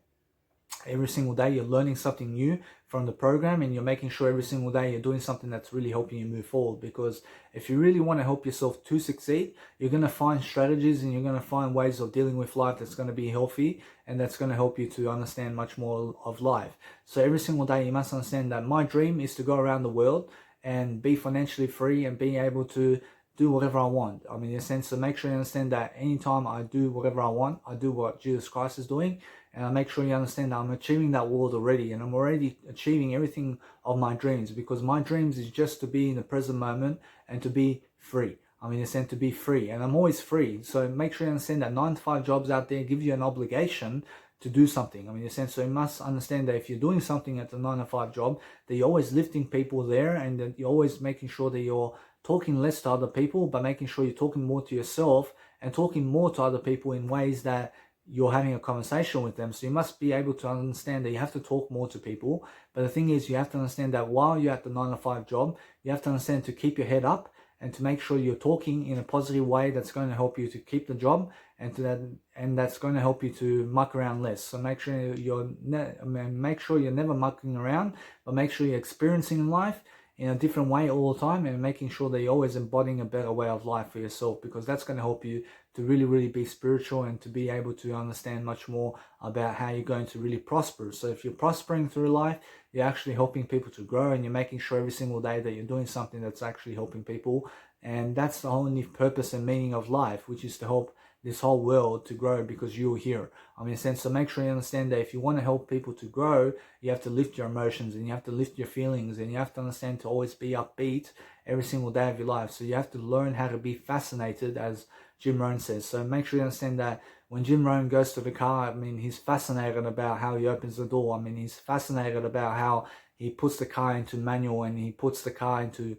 Every single day you're learning something new from the program, and you're making sure every single day you're doing something that's really helping you move forward. Because if you really want to help yourself to succeed, you're going to find strategies, and you're going to find ways of dealing with life that's going to be healthy, and that's going to help you to understand much more of life. So every single day you must understand that my dream is to go around the world and be financially free and be able to do whatever I want. In a sense, so make sure you understand that anytime I do whatever I want, I do what Jesus Christ is doing. And I make sure you understand that I'm achieving that world already, and I'm already achieving everything of my dreams, because my dreams is just to be in the present moment and to be free. In a sense, to be free, and I'm always free. So make sure you understand that 9 to 5 jobs out there give you an obligation to do something. In a sense, so you must understand that if you're doing something at the 9 to 5 job, that you're always lifting people there, and that you're always making sure that you're talking less to other people, but making sure you're talking more to yourself, and talking more to other people in ways that you're having a conversation with them. So you must be able to understand that you have to talk more to people. But the thing is, you have to understand that while you're at the 9 to 5 job, you have to understand to keep your head up, and to make sure you're talking in a positive way that's going to help you to keep the job, and that's going to help you to muck around less. So make sure make sure you're never mucking around, but make sure you're experiencing life in a different way all the time, and making sure that you're always embodying a better way of life for yourself, because that's going to help you to really be spiritual, and to be able to understand much more about how you're going to really prosper. So if you're prospering through life, you're actually helping people to grow, and you're making sure every single day that you're doing something that's actually helping people. And that's the only purpose and meaning of life, which is to help this whole world to grow, because you're here. In a sense, so make sure you understand that if you want to help people to grow, you have to lift your emotions, and you have to lift your feelings, and you have to understand to always be upbeat every single day of your life. So you have to learn how to be fascinated, as Jim Rohn says. So make sure you understand that when Jim Rohn goes to the car, he's fascinated about how he opens the door. He's fascinated about how he puts the car into manual, and he puts the car into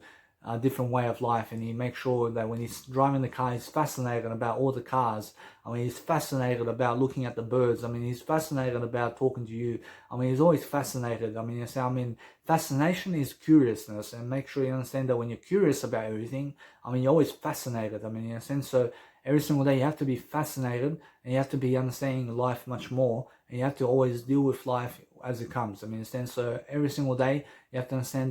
a different way of life, and he makes sure that when he's driving the car, he's fascinated about all the cars. He's fascinated about looking at the birds. He's fascinated about talking to you. He's always fascinated. Fascination is curiousness, and make sure you understand that when you're curious about everything, you're always fascinated. In a sense, so every single day you have to be fascinated, and you have to be understanding life much more, and you have to always deal with life as it comes. So every single day you have to understand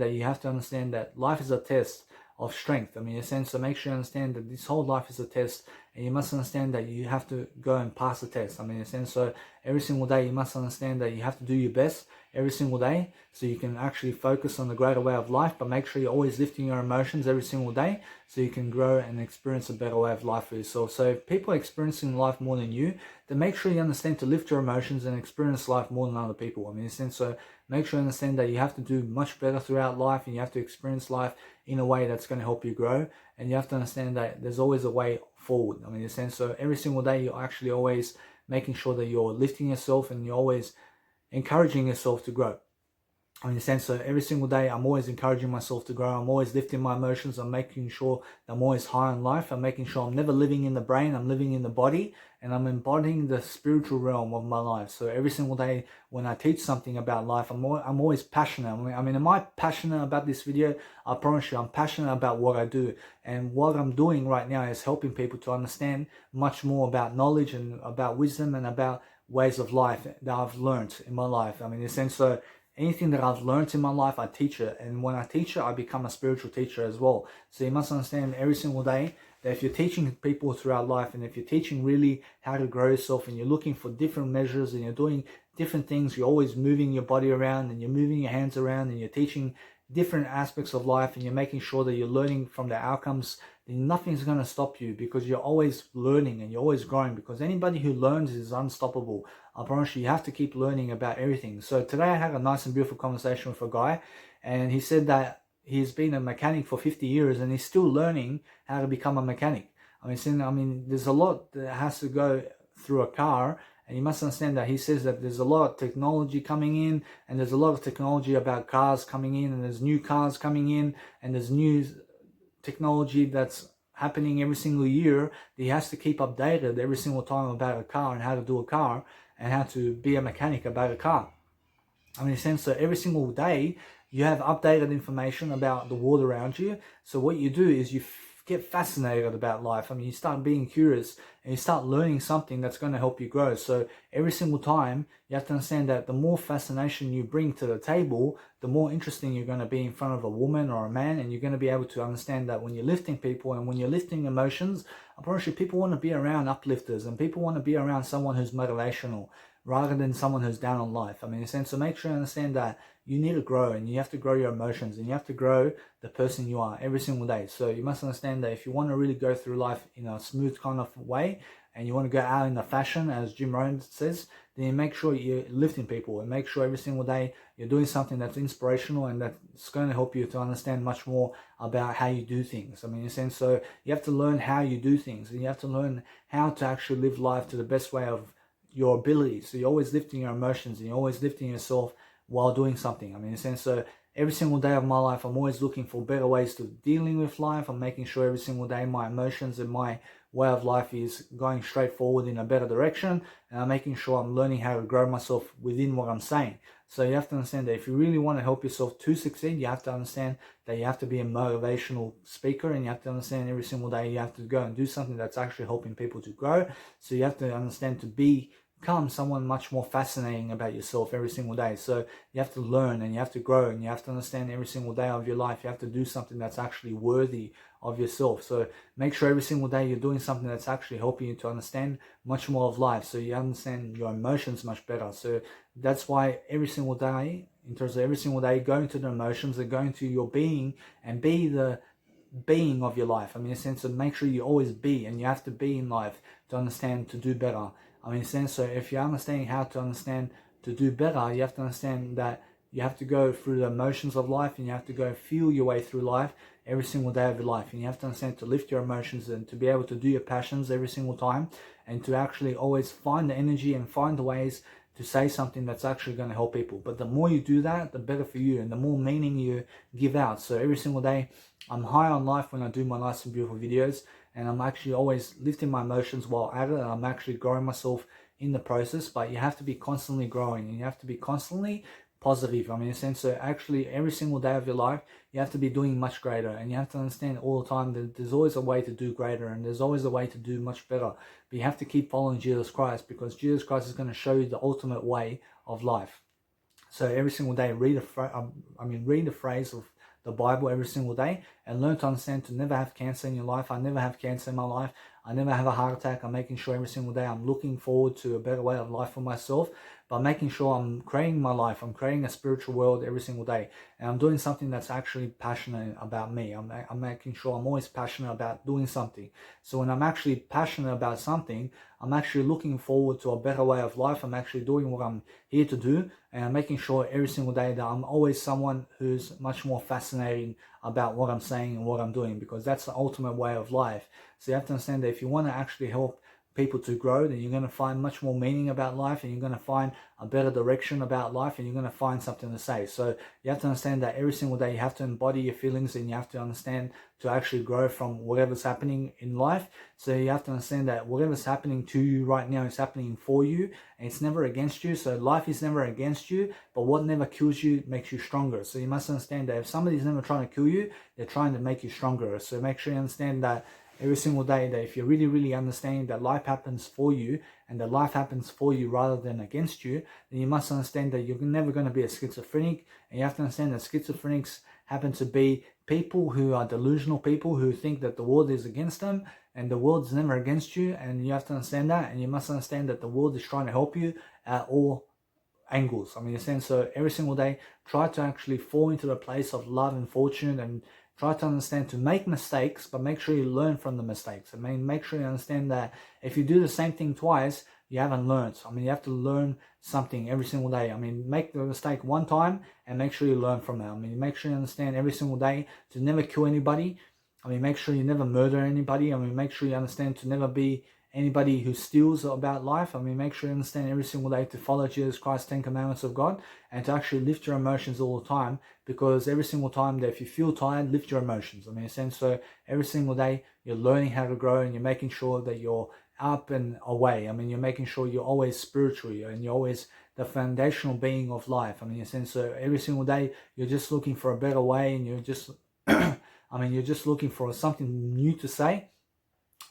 that life is a test of strength. So make sure you understand that this whole life is a test, and you must understand that you have to go and pass the test. So every single day you must understand that you have to do your best every single day, so you can actually focus on the greater way of life. But make sure you're always lifting your emotions every single day, so you can grow and experience a better way of life for yourself. So if people are experiencing life more than you, then make sure you understand to lift your emotions and experience life more than other people. So make sure you understand that you have to do much better throughout life, and you have to experience life in a way that's going to help you grow. And you have to understand that there's always a way forward. So every single day you're actually always making sure that you're lifting yourself, and you're always encouraging yourself to grow. I mean, in a sense, so every single day, I'm always encouraging myself to grow. I'm always lifting my emotions. I'm making sure that I'm always high on life. I'm making sure I'm never living in the brain. I'm living in the body, and I'm embodying the spiritual realm of my life. So every single day when I teach something about life, I'm always passionate. I mean, am I passionate about this video? I promise you, I'm passionate about what I do. And what I'm doing right now is helping people to understand much more about knowledge and about wisdom and about ways of life that I've learned in my life. I mean, in a sense, so anything that I've learned in my life, I teach it. And when I teach it, I become a spiritual teacher as well. So you must understand every single day that if you're teaching people throughout life, and if you're teaching really how to grow yourself, and you're looking for different measures, and you're doing different things, you're always moving your body around, and you're moving your hands around, and you're teaching different aspects of life, and you're making sure that you're learning from the outcomes, then nothing's going to stop you, because you're always learning and you're always growing. Because anybody who learns is unstoppable. I promise you have to keep learning about everything. So today I had a nice and beautiful conversation with a guy, and he said that he's been a mechanic for 50 years and he's still learning how to become a mechanic. I mean, there's a lot that has to go through a car. And you must understand that he says that there's a lot of technology coming in, and there's a lot of technology about cars coming in, and there's new cars coming in, and there's new technology that's happening every single year. He has to keep updated every single time about a car and how to do a car and how to be a mechanic about a car. I mean, in a sense that every single day you have updated information about the world around you. So what you do is you get fascinated about life. I mean, you start being curious and you start learning something that's going to help you grow. So every single time you have to understand that the more fascination you bring to the table, the more interesting you're going to be in front of a woman or a man, and you're going to be able to understand that when you're lifting people and when you're lifting emotions, I promise you, people want to be around uplifters, and people want to be around someone who's motivational rather than someone who's down on life. I mean, in a sense, so make sure you understand that you need to grow, and you have to grow your emotions, and you have to grow the person you are every single day. So you must understand that if you want to really go through life in a smooth kind of way, and you want to go out in the fashion, as Jim Rohn says, then you make sure you're lifting people, and make sure every single day you're doing something that's inspirational and that's going to help you to understand much more about how you do things. I mean, in a sense, so you have to learn how you do things, and you have to learn how to actually live life to the best way of your abilities. So you're always lifting your emotions, and you're always lifting yourself while doing something. I mean, in a sense, so every single day of my life, I'm always looking for better ways to dealing with life. I'm making sure every single day my emotions and my way of life is going straight forward in a better direction, and I'm making sure I'm learning how to grow myself within what I'm saying. So you have to understand that if you really want to help yourself to succeed, you have to understand that you have to be a motivational speaker, and you have to understand every single day you have to go and do something that's actually helping people to grow. So you have to understand to become someone much more fascinating about yourself every single day. So you have to learn, and you have to grow, and you have to understand every single day of your life you have to do something that's actually worthy of yourself. So make sure every single day you're doing something that's actually helping you to understand much more of life, so you understand your emotions much better. So that's why every single day, in terms of every single day, going to the emotions and going to your being and be the being of your life. I mean, in a sense of make sure you always be, and you have to be in life to understand to do better. I mean, in a sense, so if you're understanding how to understand to do better, you have to understand that you have to go through the emotions of life, and you have to go feel your way through life every single day of your life. And you have to understand to lift your emotions and to be able to do your passions every single time, and to actually always find the energy and find the ways to say something that's actually going to help people. But the more you do that, the better for you, and the more meaning you give out. So every single day, I'm high on life when I do my nice and beautiful videos, and I'm actually always lifting my emotions while at it, and I'm actually growing myself in the process. But you have to be constantly growing, and you have to be constantly positive. I mean, in a sense, so actually every single day of your life, you have to be doing much greater, and you have to understand all the time that there's always a way to do greater, and there's always a way to do much better. But you have to keep following Jesus Christ, because Jesus Christ is going to show you the ultimate way of life. So every single day, read a phrase of the Bible every single day, and learn to understand to never have cancer in your life. I never have cancer in my life. I never have a heart attack. I'm making sure every single day I'm looking forward to a better way of life for myself, by making sure I'm creating my life. I'm creating a spiritual world every single day, and I'm doing something that's actually passionate about me. I'm making sure I'm always passionate about doing something. So when I'm actually passionate about something, I'm actually looking forward to a better way of life. I'm actually doing what I'm here to do, and I'm making sure every single day that I'm always someone who's much more fascinating about what I'm saying and what I'm doing, because that's the ultimate way of life. So you have to understand that if you want to actually help people to grow, then you're going to find much more meaning about life, and you're going to find a better direction about life, and you're going to find something to say. So you have to understand that every single day you have to embody your feelings, and you have to understand to actually grow from whatever's happening in life. So you have to understand that whatever's happening to you right now is happening for you, and it's never against you. So life is never against you, but what never kills you makes you stronger. So you must understand that if somebody's never trying to kill you, they're trying to make you stronger. So make sure you understand that every single day, that if you really understand that life happens for you, and that life happens for you rather than against you, then you must understand that you're never going to be a schizophrenic. And you have to understand that schizophrenics happen to be people who are delusional, people who think that the world is against them, and the world's never against you. And you have to understand that, and you must understand that the world is trying to help you at all angles. I mean, in a sense, so every single day, try to actually fall into the place of love and fortune, and try to understand to make mistakes, but make sure you learn from the mistakes. I mean, make sure you understand that if you do the same thing twice, you haven't learned. I mean, you have to learn something every single day. I mean, make the mistake one time and make sure you learn from it. I mean, make sure you understand every single day to never kill anybody. I mean, make sure you never murder anybody. I mean, make sure you understand to never be anybody who steals about life. I mean, make sure you understand every single day to follow Jesus Christ's 10 commandments of God, and to actually lift your emotions all the time, because every single time that if you feel tired, lift your emotions. I mean, in a sense, so every single day you're learning how to grow, and you're making sure that you're up and away. I mean, you're making sure you're always spiritual, and you're always the foundational being of life. I mean, in a sense, so every single day you're just looking for a better way, and you're just, I mean, you're just looking for something new to say,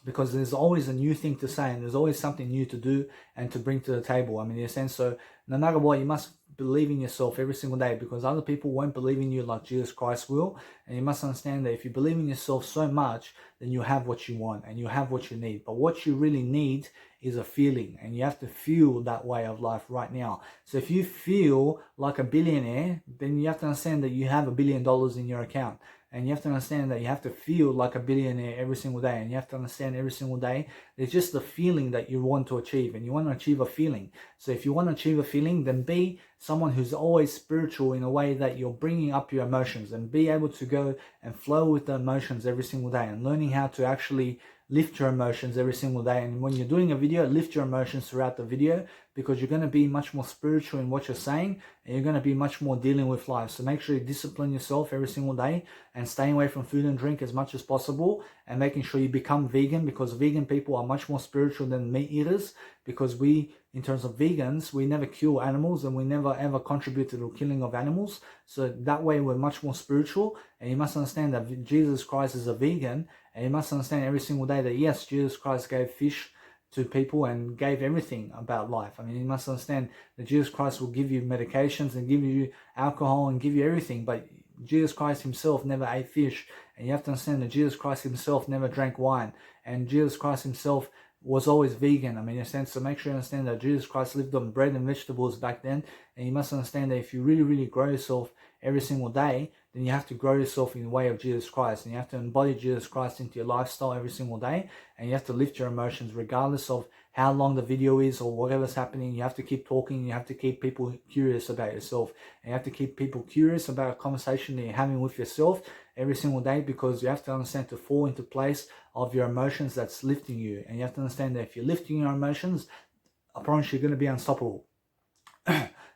because there's always a new thing to say, and there's always something new to do and to bring to the table. I mean, in a sense, so no matter what, you must believe in yourself every single day, because other people won't believe in you like Jesus Christ will. And you must understand that if you believe in yourself so much, then you have what you want and you have what you need. But what you really need is a feeling, and you have to feel that way of life right now. So if you feel like a billionaire, then you have to understand that you have $1 billion in your account. And you have to understand that you have to feel like a billionaire every single day. And you have to understand every single day, it's just the feeling that you want to achieve. And you want to achieve a feeling. So if you want to achieve a feeling, then be someone who's always spiritual in a way that you're bringing up your emotions. And be able to go and flow with the emotions every single day. And learning how to actually lift your emotions every single day. And when you're doing a video, lift your emotions throughout the video, because you're going to be much more spiritual in what you're saying, and you're going to be much more dealing with life. So make sure you discipline yourself every single day, and staying away from food and drink as much as possible, and making sure you become vegan, because vegan people are much more spiritual than meat eaters, because we, in terms of vegans, we never kill animals, and we never ever contribute to the killing of animals. So that way we're much more spiritual. And you must understand that Jesus Christ is a vegan, and you must understand every single day that yes, Jesus Christ gave fish to people and gave everything about life. I mean, you must understand that Jesus Christ will give you medications and give you alcohol and give you everything, but Jesus Christ himself never ate fish. And you have to understand that Jesus Christ himself never drank wine, and Jesus Christ himself was always vegan. I mean, in a sense, so make sure you understand that Jesus Christ lived on bread and vegetables back then. And you must understand that if you really grow yourself every single day, then you have to grow yourself in the way of Jesus Christ, and you have to embody Jesus Christ into your lifestyle every single day. And you have to lift your emotions regardless of how long the video is or whatever's happening. You have to keep talking. You have to keep people curious about yourself, and you have to keep people curious about a conversation that you're having with yourself every single day, because you have to understand to fall into place of your emotions that's lifting you. And you have to understand that if you're lifting your emotions, I promise you're going to be unstoppable.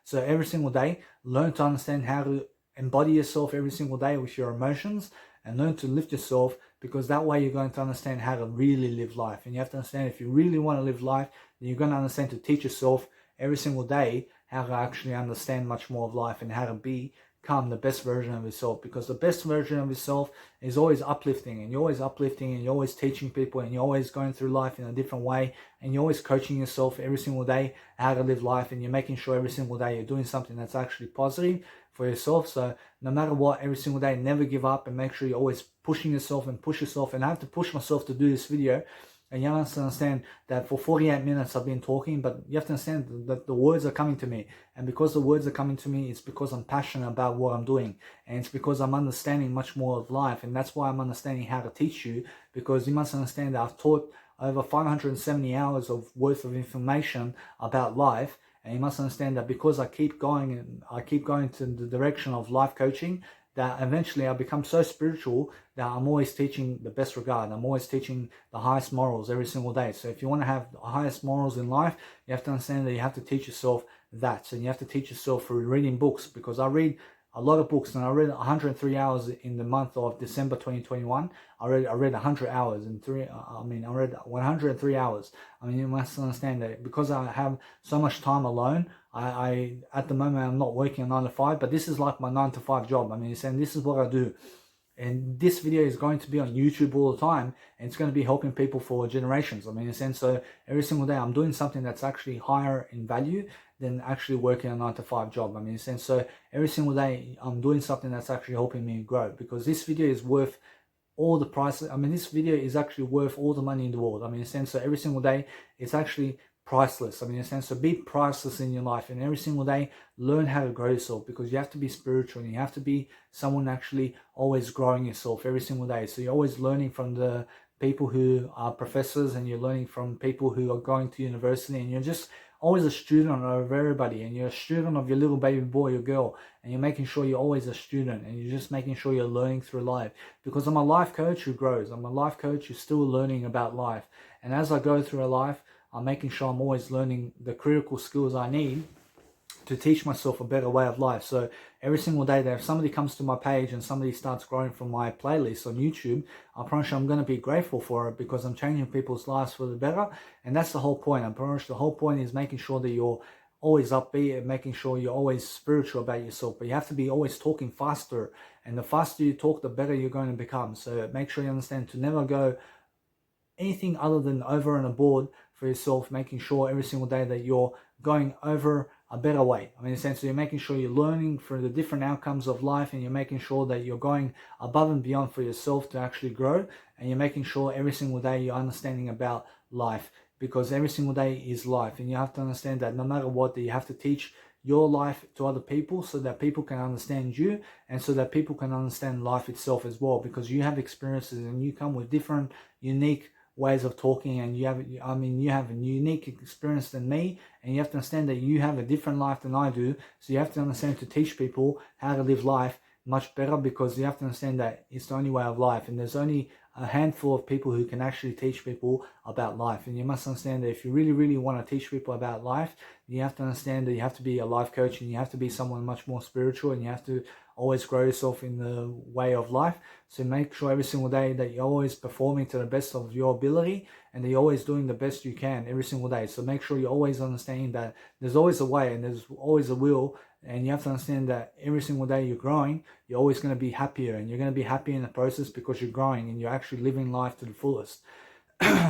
So every single day, learn to understand how to embody yourself every single day with your emotions, and learn to lift yourself, because that way you're going to understand how to really live life. And you have to understand, if you really want to live life, then you're going to understand to teach yourself every single day how to actually understand much more of life, and how to become the best version of yourself. Because the best version of yourself is always uplifting, and you're always uplifting, and you're always teaching people, and you're always going through life in a different way, and you're always coaching yourself every single day how to live life, and you're making sure every single day you're doing something that's actually positive for yourself. So no matter what, every single day, never give up, and make sure you're always pushing yourself and push yourself. And I have to push myself to do this video. And you have to understand that for 48 minutes I've been talking, but you have to understand that the words are coming to me. And because the words are coming to me, it's because I'm passionate about what I'm doing. And it's because I'm understanding much more of life. And that's why I'm understanding how to teach you, because you must understand that I've taught over 570 hours of worth of information about life. And you must understand that because I keep going, and I keep going to the direction of life coaching, that eventually I become so spiritual that I'm always teaching the best regard. I'm always teaching the highest morals every single day. So if you want to have the highest morals in life, you have to understand that you have to teach yourself that. And you have to teach yourself through reading books, because I read a lot of books, and I read 103 hours in the month of December 2021. I read 100 hours in I read 103 hours. I mean, you must understand that because I have so much time alone, I at the moment I'm not working a 9 to 5, but this is like my 9 to 5 job. I mean, saying this is what I do. And this video is going to be on YouTube all the time, and it's going to be helping people for generations. I mean, in a sense, so every single day I'm doing something that's actually higher in value than actually working a 9 to 5 job. I mean, in a sense, so every single day I'm doing something that's actually helping me grow, because this video is worth all the price. I mean, this video is actually worth all the money in the world. I mean, in a sense, so every single day it's actually priceless. I mean, in a sense, so be priceless in your life, and every single day learn how to grow yourself, because you have to be spiritual and you have to be someone actually always growing yourself every single day. So you're always learning from the people who are professors, and you're learning from people who are going to university, and you're just always a student of everybody, and you're a student of your little baby boy or girl, and you're making sure you're always a student, and you're just making sure you're learning through life. Because I'm a life coach who grows. I'm a life coach who's still learning about life, and as I go through a life, I'm making sure I'm always learning the critical skills I need to teach myself a better way of life. So every single day that if somebody comes to my page and somebody starts growing from my playlist on YouTube, I promise you I'm going to be grateful for it, because I'm changing people's lives for the better. And that's the whole point. I promise you the whole point is making sure that you're always upbeat and making sure you're always spiritual about yourself. But you have to be always talking faster, and the faster you talk, the better you're going to become. So make sure you understand to never go anything other than over and aboard for yourself, making sure every single day that you're going over a better way. I mean, essentially, you're making sure you're learning for the different outcomes of life, and you're making sure that you're going above and beyond for yourself to actually grow, and you're making sure every single day you're understanding about life, because every single day is life, and you have to understand that no matter what, that you have to teach your life to other people so that people can understand you, and so that people can understand life itself as well, because you have experiences and you come with different, unique ways of talking, and you have a unique experience than me, and you have to understand that you have a different life than I do. So you have to understand to teach people how to live life much better, because you have to understand that it's the only way of life, and there's only a handful of people who can actually teach people about life. And you must understand that if you really want to teach people about life, you have to understand that you have to be a life coach, and you have to be someone much more spiritual, and you have to always grow yourself in the way of life. So make sure every single day that you're always performing to the best of your ability, and that you're always doing the best you can every single day. So make sure you're always understanding that there's always a way, and there's always a will, and you have to understand that every single day you're growing, you're always going to be happier, and you're going to be happy in the process, because you're growing and you're actually living life to the fullest.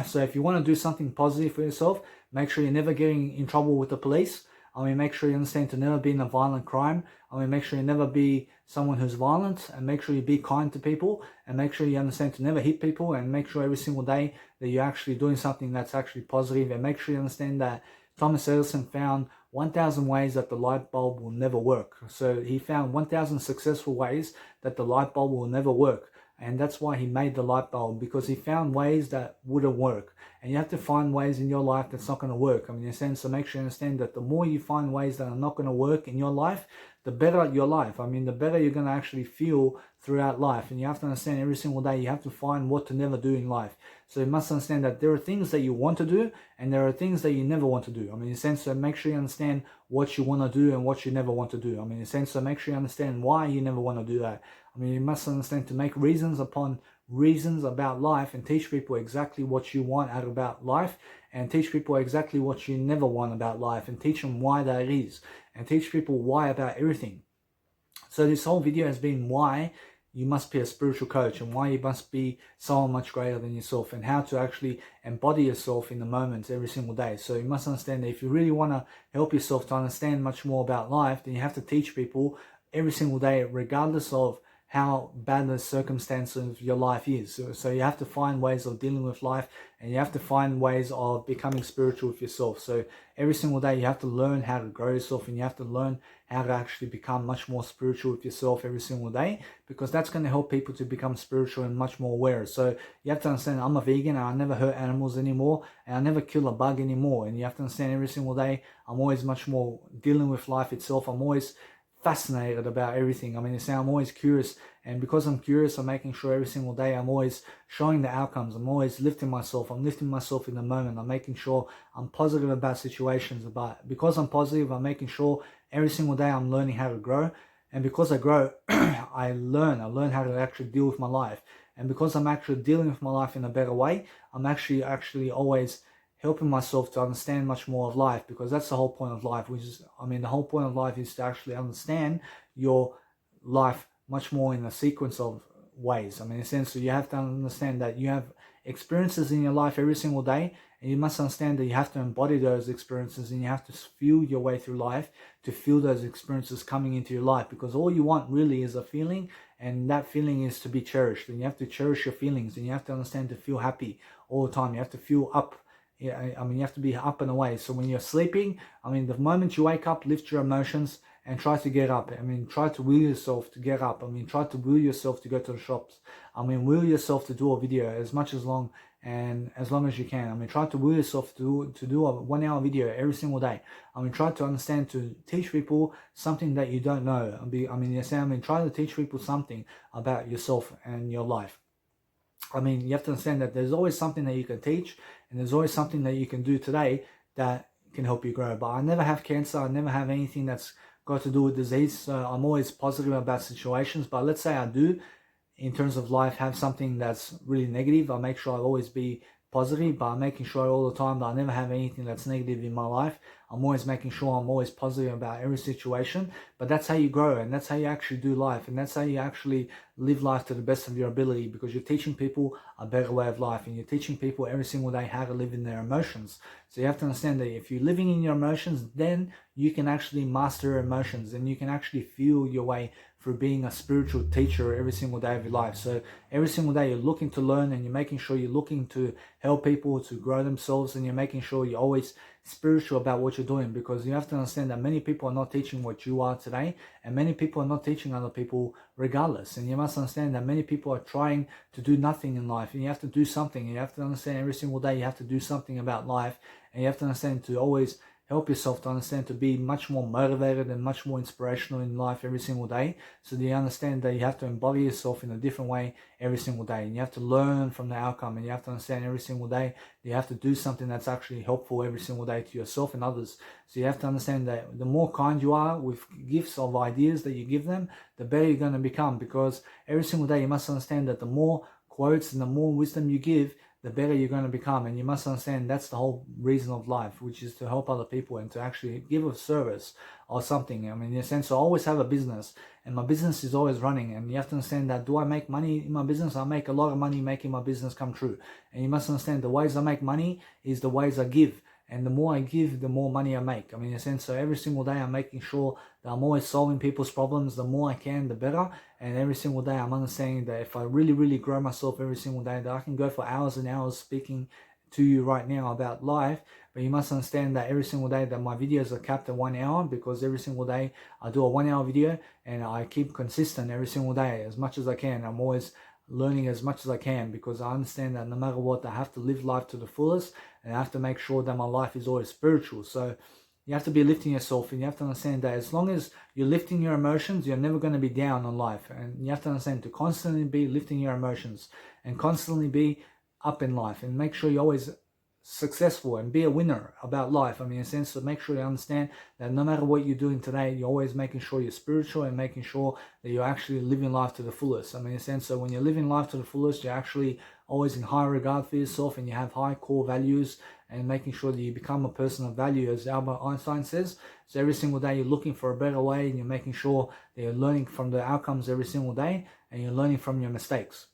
So if you want to do something positive for yourself, make sure you're never getting in trouble with the police. I mean, make sure you understand to never be in a violent crime. I mean, make sure you never be someone who's violent, and make sure you be kind to people, and make sure you understand to never hit people, and make sure every single day that you're actually doing something that's actually positive, and make sure you understand that Thomas Edison found 1,000 ways that the light bulb will never work. So he found 1,000 successful ways that the light bulb will never work. And that's why he made the light bulb, because he found ways that wouldn't work. And you have to find ways in your life that's not going to work. I mean, in a sense, so make sure you understand that the more you find ways that are not going to work in your life, the better your life. I mean, the better you're going to actually feel throughout life. And you have to understand every single day you have to find what to never do in life. So you must understand that there are things that you want to do, and there are things that you never want to do. I mean, in a sense, so make sure you understand what you want to do and what you never want to do. I mean, in a sense, so make sure you understand why you never want to do that. I mean, you must understand to make reasons upon reasons about life, and teach people exactly what you want out about life, and teach people exactly what you never want about life, and teach them why that is, and teach people why about everything. So this whole video has been why you must be a spiritual coach, and why you must be someone much greater than yourself, and how to actually embody yourself in the moment every single day. So you must understand that if you really want to help yourself to understand much more about life, then you have to teach people every single day, regardless of how bad the circumstance of your life is. So you have to find ways of dealing with life, and you have to find ways of becoming spiritual with yourself. So every single day you have to learn how to grow yourself, and you have to learn how to actually become much more spiritual with yourself every single day, because that's going to help people to become spiritual and much more aware. So you have to understand, I'm a vegan, and I never hurt animals anymore, and I never kill a bug anymore. And you have to understand every single day I'm always much more dealing with life itself. I'm always fascinated about everything. I mean, you say I'm always curious, and because I'm curious, I'm making sure every single day I'm always showing the outcomes. I'm always lifting myself. I'm lifting myself in the moment. I'm making sure I'm positive about situations. But because I'm positive, I'm making sure every single day I'm learning how to grow. And because I grow, I learn how to actually deal with my life. And because I'm actually dealing with my life in a better way, I'm actually always helping myself to understand much more of life, because that's the whole point of life, which is, I mean, the whole point of life is to actually understand your life much more in a sequence of ways. I mean, essentially, you have to understand that you have experiences in your life every single day, and you must understand that you have to embody those experiences, and you have to feel your way through life to feel those experiences coming into your life, because all you want really is a feeling, and that feeling is to be cherished, and you have to cherish your feelings, and you have to understand to feel happy all the time. You have to feel up. Yeah, I mean, you have to be up and away. So when you're sleeping, I mean, the moment you wake up, lift your emotions and try to get up. I mean, try to will yourself to get up. I mean, try to will yourself to go to the shops. I mean, will yourself to do a video as long as you can. I mean, try to will yourself to do a 1 hour video every single day. I mean, try to understand, to teach people something that you don't know. Try to teach people something about yourself and your life. I mean, you have to understand that there's always something that you can teach, and there's always something that you can do today that can help you grow. But I never have cancer. I never have anything that's got to do with disease. So I'm always positive about situations. But let's say I do, in terms of life, have something that's really negative, I make sure I always be positive, but I'm making sure all the time that I never have anything that's negative in my life. I'm always making sure I'm always positive about every situation. But that's how you grow, and that's how you actually do life, and that's how you actually live life to the best of your ability, because you're teaching people a better way of life, and you're teaching people every single day how to live in their emotions. So you have to understand that if you're living in your emotions, then you can actually master your emotions, and you can actually feel your way through being a spiritual teacher every single day of your life. So every single day you're looking to learn, and you're making sure you're looking to help people to grow themselves, and you're making sure you're always spiritual about what you're doing, because you have to understand that many people are not teaching what you are today, and many people are not teaching other people regardless. And you must understand that many people are trying to do nothing in life, and you have to do something. You have to understand every single day you have to do something about life, and you have to understand to always help yourself to understand to be much more motivated and much more inspirational in life every single day. So that you understand that you have to embody yourself in a different way every single day, and you have to learn from the outcome, and you have to understand every single day that you have to do something that's actually helpful every single day to yourself and others. So you have to understand that the more kind you are with gifts of ideas that you give them, the better you're going to become, because every single day you must understand that the more quotes and the more wisdom you give, the better you're going to become. And you must understand that's the whole reason of life, which is to help other people and to actually give a service or something. I mean, in a sense, I always have a business, and my business is always running, and you have to understand that, do I make money in my business? I make a lot of money making my business come true. And you must understand the ways I make money is the ways I give. And the more I give, the more money I make. I mean, in a sense, so every single day I'm making sure that I'm always solving people's problems. The more I can, the better. And every single day I'm understanding that if I really, really grow myself every single day, that I can go for hours and hours speaking to you right now about life. But you must understand that every single day that my videos are capped at 1 hour, because every single day I do a 1 hour video, and I keep consistent every single day as much as I can. I'm always learning as much as I can, because I understand that no matter what, I have to live life to the fullest, and I have to make sure that my life is always spiritual. So you have to be lifting yourself, and you have to understand that as long as you're lifting your emotions, you're never going to be down on life. And you have to understand to constantly be lifting your emotions and constantly be up in life, and make sure you're always successful and be a winner about life. I mean, in a sense, to make sure you understand that no matter what you're doing today, you're always making sure you're spiritual and making sure that you're actually living life to the fullest. I mean, in a sense, so when you're living life to the fullest, you're actually always in high regard for yourself, and you have high core values, and making sure that you become a person of value, as Albert Einstein says. So every single day you're looking for a better way, and you're making sure that you're learning from the outcomes every single day, and you're learning from your mistakes.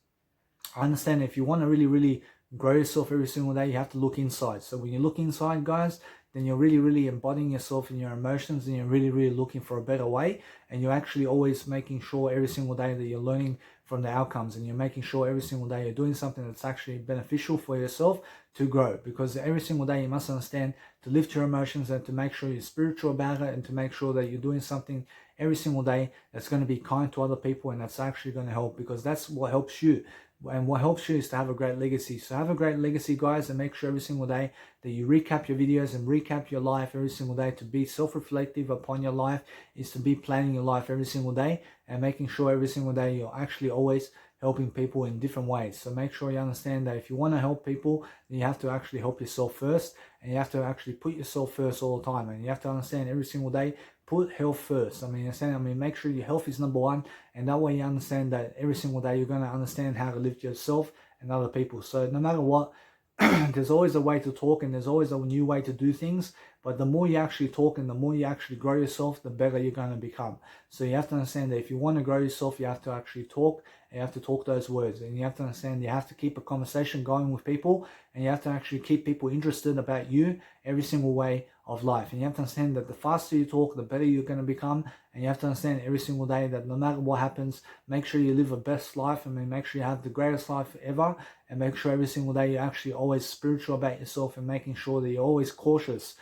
I understand if you want to really, really grow yourself every single day, you have to look inside. So when you look inside, guys, then you're really, really embodying yourself in your emotions, and you're really, really looking for a better way. And you're actually always making sure every single day that you're learning from the outcomes, and you're making sure every single day you're doing something that's actually beneficial for yourself to grow, because every single day you must understand to lift your emotions and to make sure you're spiritual about it, and to make sure that you're doing something every single day that's going to be kind to other people, and that's actually going to help, because that's what helps you. And what helps you is to have a great legacy. So have a great legacy, guys, and make sure every single day that you recap your videos and recap your life every single day. To be self-reflective upon your life is to be planning your life every single day and making sure every single day you're actually always helping people in different ways. So make sure you understand that if you want to help people, then you have to actually help yourself first, and you have to actually put yourself first all the time. And you have to understand every single day, put health first. Make sure your health is number one, and that way you understand that every single day you're going to understand how to lift yourself and other people. So no matter what, there's always a way to talk, and there's always a new way to do things. But the more you actually talk and the more you actually grow yourself, the better you're going to become. So you have to understand that if you want to grow yourself, you have to actually talk, and you have to talk those words. And you have to understand you have to keep a conversation going with people, and you have to actually keep people interested about you every single way of life. And you have to understand that the faster you talk, the better you're going to become. And you have to understand every single day that no matter what happens, make sure you live the best life. Make sure you have the greatest life ever, and make sure every single day you're actually always spiritual about yourself, and making sure that you're always cautious.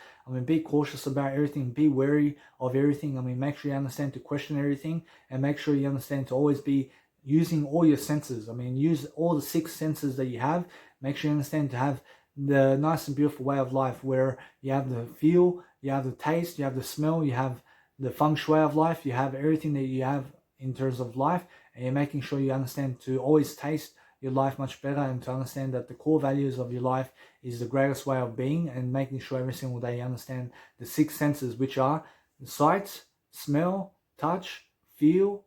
Be cautious about everything, be wary of everything. Make sure you understand to question everything, and make sure you understand to always be using all your senses. Use all the 6 senses that you have. Make sure you understand to have the nice and beautiful way of life, where you have the feel, you have the taste, you have the smell, you have the feng shui of life, you have everything that you have in terms of life, and you're making sure you understand to always taste your life much better, and to understand that the core values of your life is the greatest way of being, and making sure every single day you understand the 6 senses, which are sight, smell, touch, feel,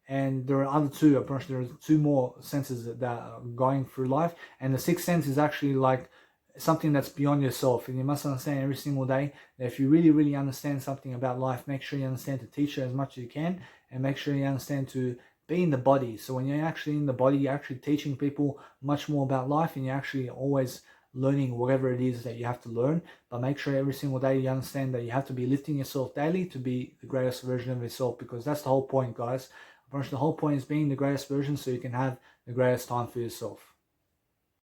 and there are other 2. I'm pretty sure there are 2 more senses that are going through life, and the 6th sense is actually like something that's beyond yourself. And you must understand every single day that if you really understand something about life, make sure you understand to teach it as much as you can, and make sure you understand to be in the body. So when you're actually in the body, you're actually teaching people much more about life, and you're actually always learning whatever it is that you have to learn. But make sure every single day you understand that you have to be lifting yourself daily to be the greatest version of yourself, because that's the whole point, guys. The whole point is being the greatest version so you can have the greatest time for yourself.